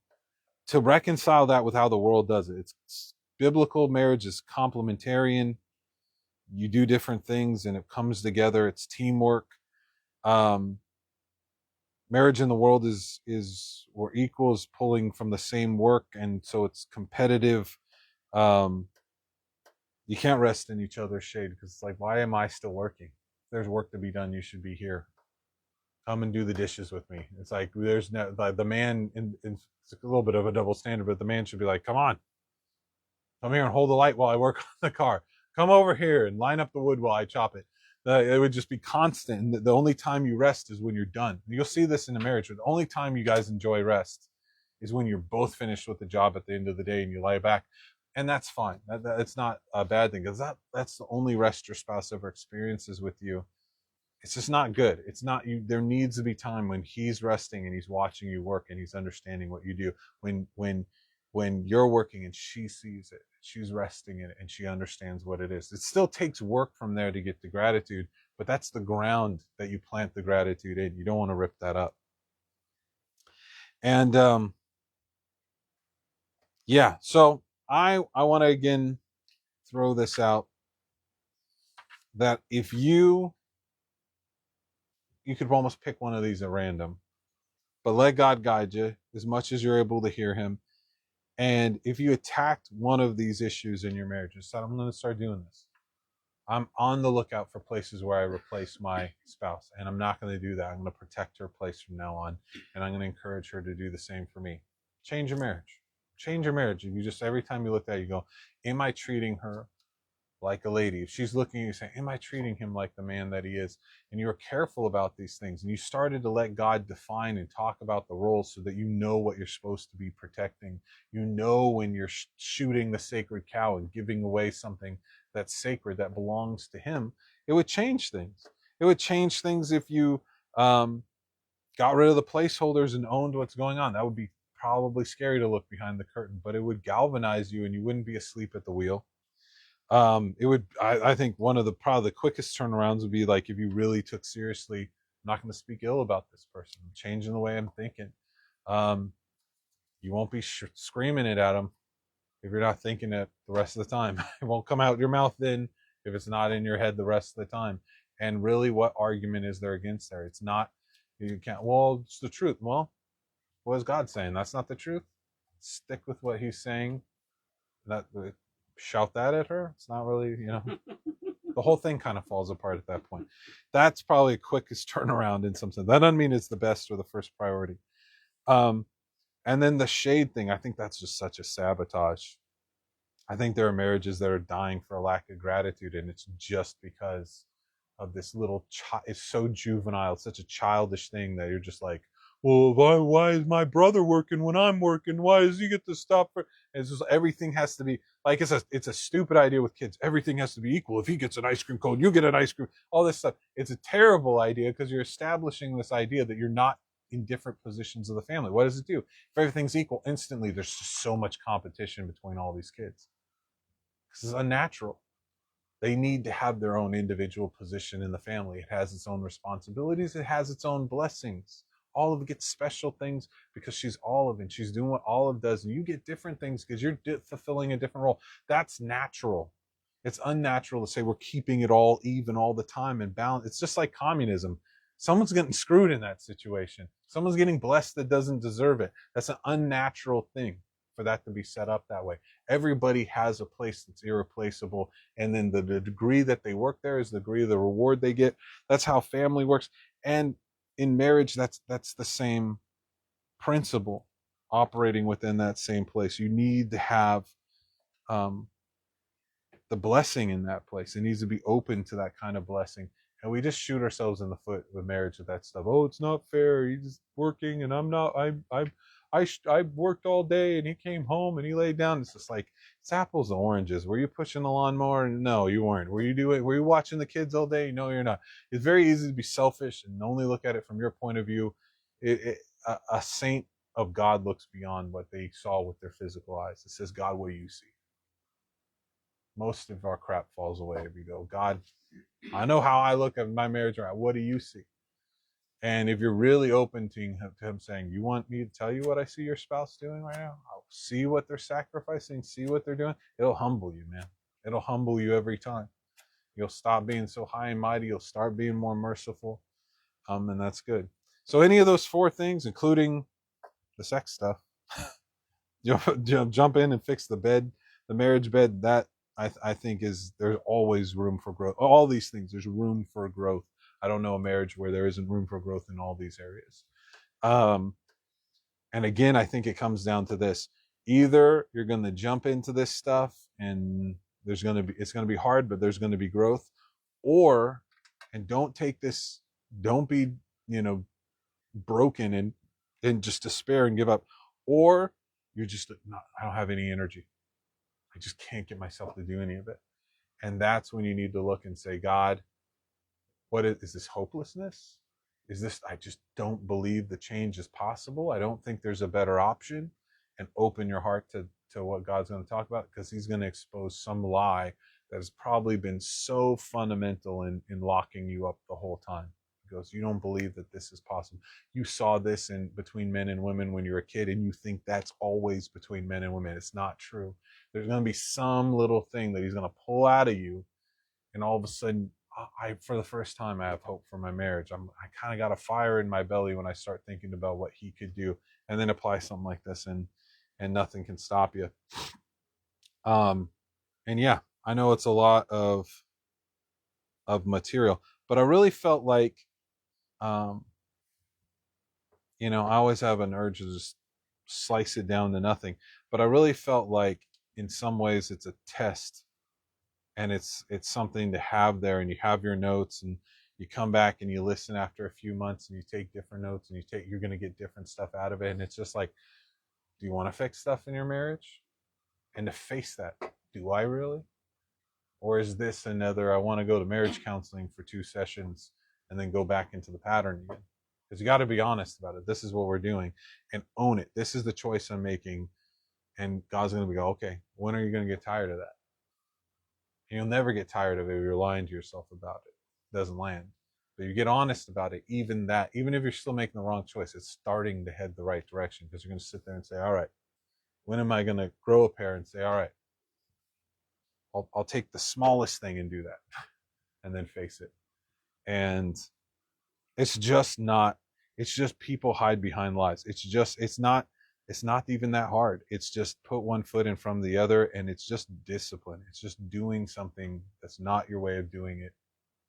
reconcile that with how the world does it. It's biblical marriage is complementarian. You do different things and it comes together. It's teamwork. Marriage in the world is or equals pulling from the same work, and so it's competitive. You can't rest in each other's shade because it's like, why am I still working? If there's work to be done, you should be here. Come and do the dishes with me. It's like there's no, like the man it's a little bit of a double standard, but the man should be like, come here and hold the light while I work on the car. Come over here and line up the wood while I chop it. It would just be constant. And the only time you rest is when you're done. You'll see this in a marriage. The only time you guys enjoy rest is when you're both finished with the job at the end of the day and you lie back. And that's fine. It's not a bad thing because that's the only rest your spouse ever experiences with you. It's just not good. It's not you. There needs to be time when he's resting and he's watching you work and he's understanding what you do. When you're working and she sees it, she's resting in it and she understands what it is. It still takes work from there to get the gratitude, but that's the ground that you plant the gratitude in. You don't want to rip that up. And yeah, so I want to again throw this out that if you could almost pick one of these at random, but let God guide you as much as you're able to hear him. And if you attacked one of these issues in your marriage and said, I'm going to start doing this, I'm on the lookout for places where I replace my spouse, and I'm not going to do that. I'm going to protect her place from now on, and I'm going to encourage her to do the same for me. Change your marriage. Change your marriage. If you just, every time you look at it, you go, am I treating her like a lady? If she's looking at you saying, am I treating him like the man that he is? And you're careful about these things, and you started to let God define and talk about the roles so that you know what you're supposed to be protecting. You know when you're shooting the sacred cow and giving away something that's sacred that belongs to him. It would change things. It would change things if you got rid of the placeholders and owned what's going on. That would be probably scary to look behind the curtain, but it would galvanize you and you wouldn't be asleep at the wheel. It would, I think one of the probably the quickest turnarounds would be like if you really took seriously, I'm not going to speak ill about this person, I'm changing the way I'm thinking. Um, you won't be screaming it at them if you're not thinking it the rest of the time. It won't come out your mouth then if it's not in your head the rest of the time. And really, what argument is there against there? It's not, you can't, well, it's the truth. Well, what is God saying? That's not the truth. Stick with what he's saying. That shout that at her. It's not really, the whole thing kind of falls apart at that point. That's probably the quickest turnaround in some sense. That doesn't mean it's the best or the first priority. Um, and then the shade thing, I think that's just such a sabotage. I think there are marriages that are dying for a lack of gratitude, and it's just because of this little child. It's so juvenile, it's such a childish thing that you're just like, well, why is my brother working when I'm working? Why does he get to stop for? And it's just everything has to be like it's a stupid idea with kids. Everything has to be equal. If he gets an ice cream cone, you get an ice cream. All this stuff. It's a terrible idea because you're establishing this idea that you're not in different positions of the family. What does it do? If everything's equal, instantly there's just so much competition between all these kids. This is unnatural. They need to have their own individual position in the family. It has its own responsibilities. It has its own blessings. Olive gets special things because she's Olive and she's doing what Olive does. And you get different things because you're fulfilling a different role. That's natural. It's unnatural to say we're keeping it all even all the time and balanced. It's just like communism. Someone's getting screwed in that situation. Someone's getting blessed that doesn't deserve it. That's an unnatural thing for that to be set up that way. Everybody has a place that's irreplaceable, and then the degree that they work there is the degree of the reward they get. That's how family works. And in marriage, that's the same principle operating within that same place. You need to have um, the blessing in that place. It needs to be open to that kind of blessing. And we just shoot ourselves in the foot with marriage with that stuff. Oh, it's not fair. He's working and I'm not. I worked all day and he came home and he laid down. It's just like it's apples and oranges. Were you pushing the lawnmower? No, you weren't. Were you watching the kids all day? No, you're not. It's very easy to be selfish and only look at it from your point of view. A saint of God looks beyond what they saw with their physical eyes. It says, God, what do you see? Most of our crap falls away if you go, God, I know how I look at my marriage right. What do you see? And if you're really open to him saying, you want me to tell you what I see your spouse doing right now? I'll see what they're sacrificing, see what they're doing. It'll humble you, man. It'll humble you every time. You'll stop being so high and mighty. You'll start being more merciful. And that's good. So any of those four things, including the sex stuff, jump in and fix the bed, the marriage bed. That I think there's always room for growth. All these things, there's room for growth. I don't know a marriage where there isn't room for growth in all these areas. And again, I think it comes down to this: either you're going to jump into this stuff and it's going to be hard, but there's going to be growth, or and don't take this, don't be broken and just despair and give up, or you're just not, I don't have any energy. I just can't get myself to do any of it. And that's when you need to look and say, God, what is this hopelessness? Is this, I just don't believe the change is possible. I don't think there's a better option. And open your heart to what God's going to talk about, because he's going to expose some lie that has probably been so fundamental in locking you up the whole time. He goes, you don't believe that this is possible. You saw this in between men and women when you were a kid, and you think that's always between men and women. It's not true. There's going to be some little thing that he's going to pull out of you, and all of a sudden, for the first time, I have hope for my marriage. I kind of got a fire in my belly when I start thinking about what he could do, and then apply something like this, and nothing can stop you. And yeah, I know it's a lot of material, but I really felt like, I always have an urge to just slice it down to nothing, but I really felt like in some ways it's a test, and it's something to have there, and you have your notes, and you come back and you listen after a few months and you take different notes, and you're going to get different stuff out of it. And it's just like, do you want to fix stuff in your marriage? And to face that, do I really? Or is this another, I want to go to marriage counseling for 2 sessions and then go back into the pattern again? Because you got to be honest about it. This is what we're doing, and own it. This is the choice I'm making. And God's going to be, okay, when are you going to get tired of that? And you'll never get tired of it if you're lying to yourself about it. It doesn't land. But you get honest about it, even if you're still making the wrong choice, it's starting to head the right direction, because you're going to sit there and say, all right, when am I going to grow a pair and say, all right, I'll take the smallest thing and do that, and then face it. And it's just not, it's just people hide behind lies. It's not even that hard. It's just put one foot in front of the other, and it's just discipline. It's just doing something that's not your way of doing it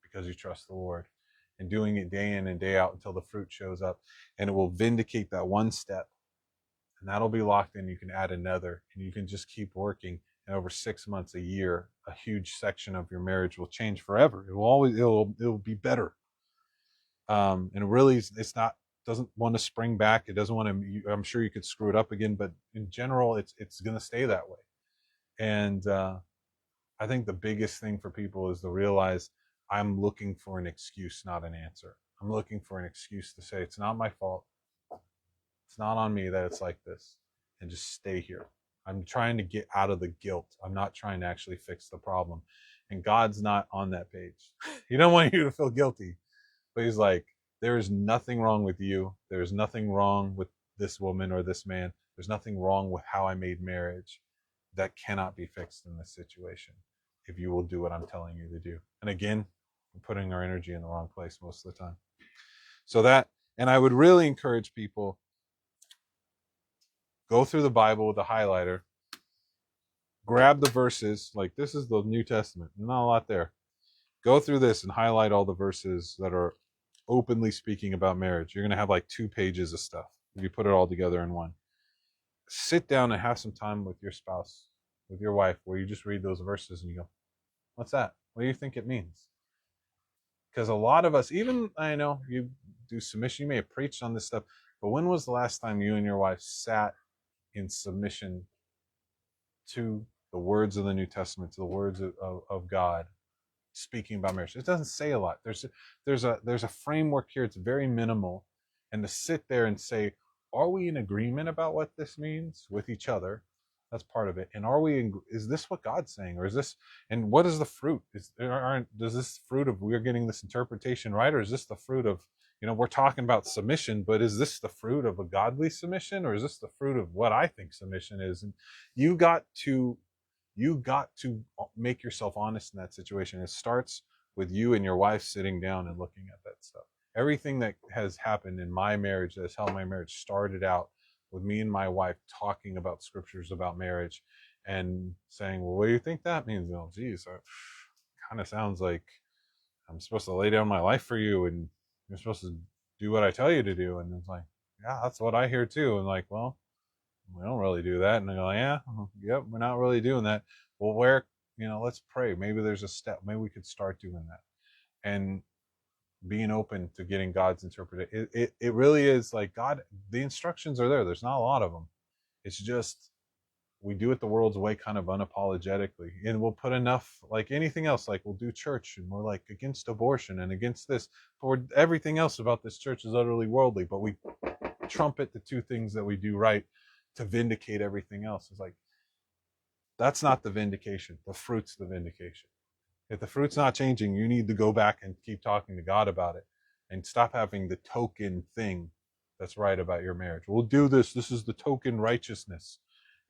because you trust the Lord, and doing it day in and day out until the fruit shows up, and it will vindicate that one step, and that'll be locked in. You can add another, and you can just keep working. And over 6 months, a year, a huge section of your marriage will change forever. It'll be better. And really, it's not, doesn't want to spring back. It doesn't want to, I'm sure you could screw it up again, but in general, it's going to stay that way. And I think the biggest thing for people is to realize, I'm looking for an excuse, not an answer. I'm looking for an excuse to say, it's not my fault. It's not on me that it's like this, and just stay here. I'm trying to get out of the guilt. I'm not trying to actually fix the problem. And God's not on that page. He don't want you to feel guilty, but he's like, there is nothing wrong with you. There is nothing wrong with this woman or this man. There's nothing wrong with how I made marriage that cannot be fixed in this situation if you will do what I'm telling you to do. And again, we're putting our energy in the wrong place most of the time. So that, and I would really encourage people, go through the Bible with a highlighter, grab the verses, like this is the New Testament, not a lot there. Go through this and highlight all the verses that are openly speaking about marriage. You're going to have like 2 pages of stuff if you put it all together in one. Sit down and have some time with your spouse, with your wife, where you just read those verses and you go, what's that? What do you think it means? Because a lot of us, even, I know you do submission, you may have preached on this stuff, but when was the last time you and your wife sat in submission to the words of the New Testament, to the words of God, speaking about marriage? It doesn't say a lot. There's a framework here. It's very minimal, and to sit there and say, are we in agreement about what this means with each other? That's part of it. And is this what God's saying, or is this? And what is the fruit? Does this fruit of we're getting this interpretation right, or is this the fruit of, we're talking about submission, but is this the fruit of a godly submission, or is this the fruit of what I think submission is? And you got to make yourself honest in that situation. It starts with you and your wife sitting down and looking at that stuff. Everything that has happened in my marriage, that has helped my marriage, started out with me and my wife talking about scriptures about marriage and saying, well, what do you think that means? Oh, geez, it kind of sounds like I'm supposed to lay down my life for you, and you're supposed to do what I tell you to do. And it's like, yeah, that's what I hear too. And like, well, we don't really do that. And I go, yeah, yep, we're not really doing that. Well, let's pray. Maybe there's a step. Maybe we could start doing that. And being open to getting God's interpretation. It really is like God, the instructions are there. There's not a lot of them. It's just, we do it the world's way, kind of unapologetically. And we'll put enough, like anything else, like we'll do church and we're like against abortion and against this. For everything else about this church is utterly worldly, but we trumpet the 2 things that we do right to vindicate everything else. It's like, that's not the vindication. The fruit's the vindication. If the fruit's not changing, you need to go back and keep talking to God about it, and stop having the token thing that's right about your marriage. We'll do this. This is the token righteousness.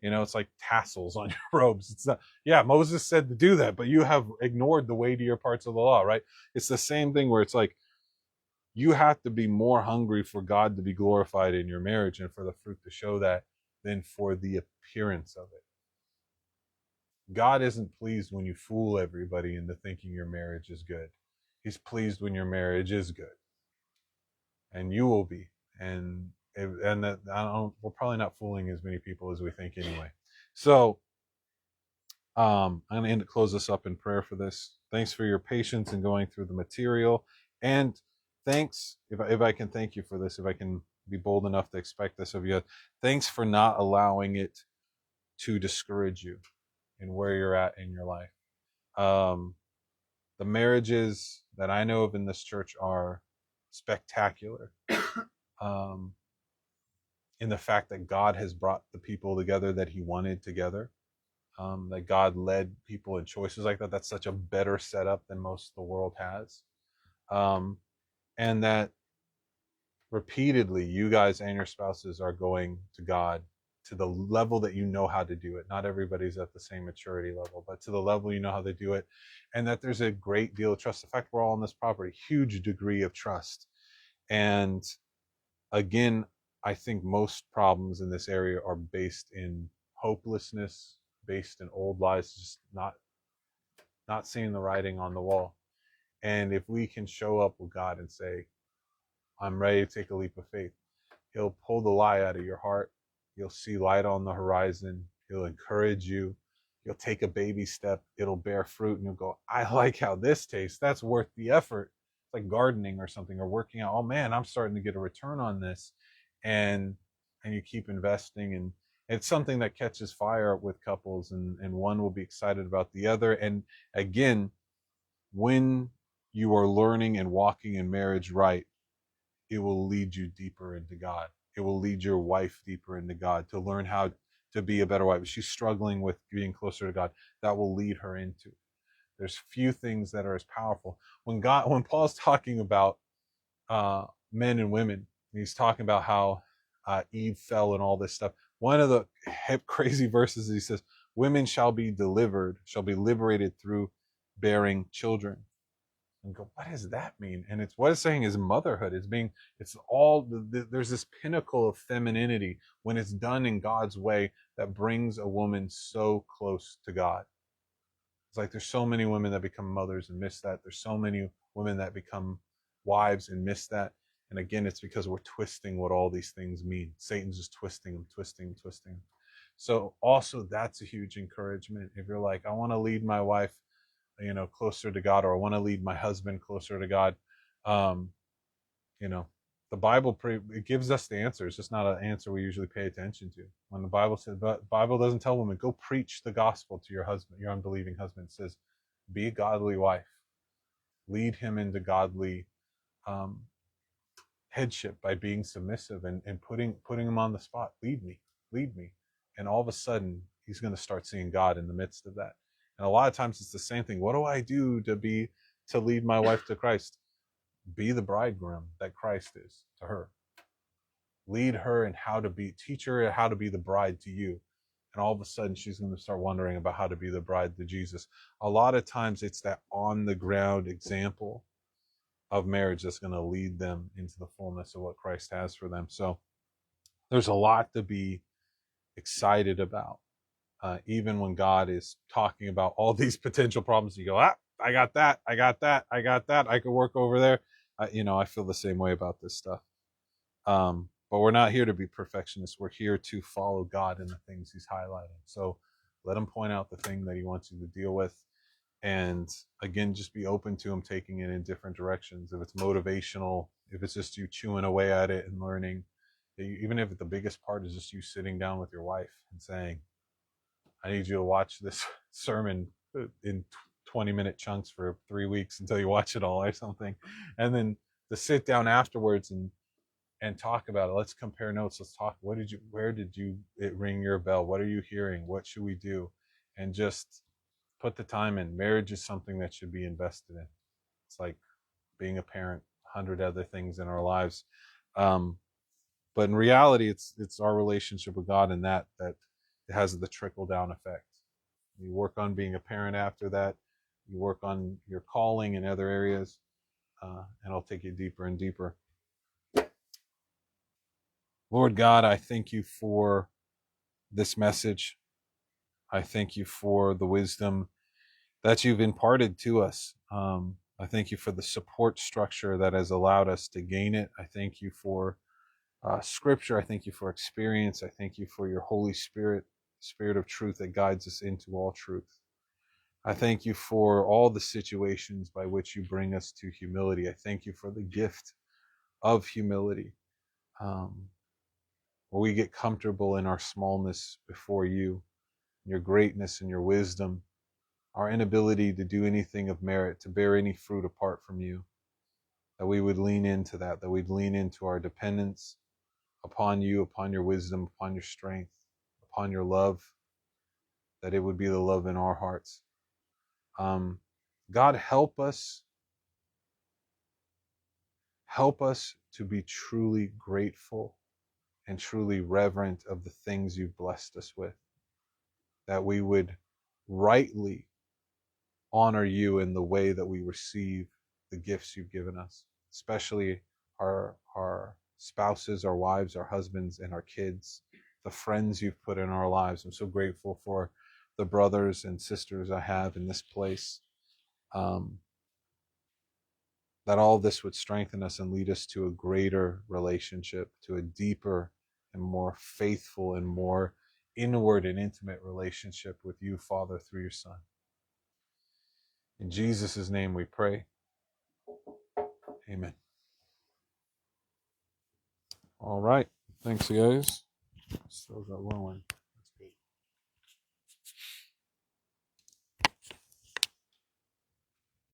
It's like tassels on your robes. It's not, yeah, Moses said to do that, but you have ignored the weightier parts of the law, right? It's the same thing where it's like, you have to be more hungry for God to be glorified in your marriage and for the fruit to show that than for the appearance of it. God isn't pleased when you fool everybody into thinking your marriage is good. He's pleased when your marriage is good, and you will be. And that, we're probably not fooling as many people as we think anyway. So I'm going to close this up in prayer for this. Thanks for your patience in going through the material, and thanks, if I can thank you for this, if I can be bold enough to expect this of you, thanks for not allowing it to discourage you in where you're at in your life. The marriages that I know of in this church are spectacular. In the fact that God has brought the people together that he wanted together. that God led people in choices like that. That's such a better setup than most of the world has. Um, and that repeatedly you guys and your spouses are going to God to the level that you know how to do it. Not everybody's at the same maturity level, but to the level you know how to do it. And that there's a great deal of trust. In fact, we're all on this property, huge degree of trust. And again, I think most problems in this area are based in hopelessness, based in old lies, just not seeing the writing on the wall. And if we can show up with God and say, I'm ready to take a leap of faith, He'll pull the lie out of your heart. You'll see light on the horizon. He'll encourage you. You'll take a baby step. It'll bear fruit, and you'll go, I like how this tastes. That's worth the effort. It's like gardening or something, or working out. Oh man, I'm starting to get a return on this. And you keep investing, and it's something that catches fire with couples, and one will be excited about the other. And again, when you are learning and walking in marriage right, it will lead you deeper into God. It will lead your wife deeper into God to learn how to be a better wife. If she's struggling with being closer to God, that will lead her into it. There's few things that are as powerful. When Paul's talking about men and women, he's talking about how Eve fell and all this stuff. One of the hip crazy verses, he says, "Women shall be liberated through bearing children." And go, what does that mean? And it's what it's saying is motherhood. There's this pinnacle of femininity when it's done in God's way that brings a woman so close to God. It's like there's so many women that become mothers and miss that. There's so many women that become wives and miss that. And again, it's because we're twisting what all these things mean. Satan's just twisting them, twisting, twisting. So also that's a huge encouragement. If you're like, I want to lead my wife closer to God, or I want to lead my husband closer to God. Um, the Bible it gives us the answer. It's just not an answer we usually pay attention to. When the Bible says, but Bible doesn't tell women, go preach the gospel to your husband, your unbelieving husband. It says, be a godly wife, lead him into godly um, headship by being submissive and putting him on the spot. Lead me. And all of a sudden, he's going to start seeing God in the midst of that. And a lot of times it's the same thing. What do I do to lead my wife to Christ? Be the bridegroom that Christ is to her. Lead her in teach her how to be the bride to you. And all of a sudden she's going to start wondering about how to be the bride to Jesus. A lot of times it's that on the ground example of marriage that's going to lead them into the fullness of what Christ has for them. So there's a lot to be excited about. Even when God is talking about all these potential problems, you go, I got that, I could work over there. I feel the same way about this stuff. But we're not here to be perfectionists. We're here to follow God in the things He's highlighting. So let Him point out the thing that He wants you to deal with. And again, just be open to Him taking it in different directions. If it's motivational, if it's just you chewing away at it and learning, even if the biggest part is just you sitting down with your wife and saying, I need you to watch this sermon in 20-minute chunks for 3 weeks until you watch it all or something. And then to sit down afterwards and talk about it. Let's compare notes. Let's talk. Where did it ring your bell? What are you hearing? What should we do? And just put the time in. Marriage is something that should be invested in. It's like being a parent, 100 other things in our lives. But in reality, it's our relationship with God, and that it has the trickle down effect. You work on being a parent after that. You work on your calling in other areas, and it'll take you deeper and deeper. Lord God, I thank you for this message. I thank you for the wisdom that you've imparted to us. I thank you for the support structure that has allowed us to gain it. I thank you for scripture. I thank you for experience. I thank you for your Holy Spirit, Spirit of truth that guides us into all truth. I thank you for all the situations by which you bring us to humility. I thank you for the gift of humility, where we get comfortable in our smallness before you, your greatness and your wisdom, our inability to do anything of merit, to bear any fruit apart from you, that we would lean into that we'd lean into our dependence upon you, upon your wisdom, upon your strength, upon your love, that it would be the love in our hearts. God, help us to be truly grateful and truly reverent of the things you've blessed us with, that we would rightly honor you in the way that we receive the gifts you've given us, especially our spouses, our wives, our husbands, and our kids, the friends you've put in our lives. I'm so grateful for the brothers and sisters I have in this place. That all this would strengthen us and lead us to a greater relationship, to a deeper and more faithful and more inward and intimate relationship with you, Father, through your Son. In Jesus' name we pray. Amen. All right. Thanks, guys. Still got one.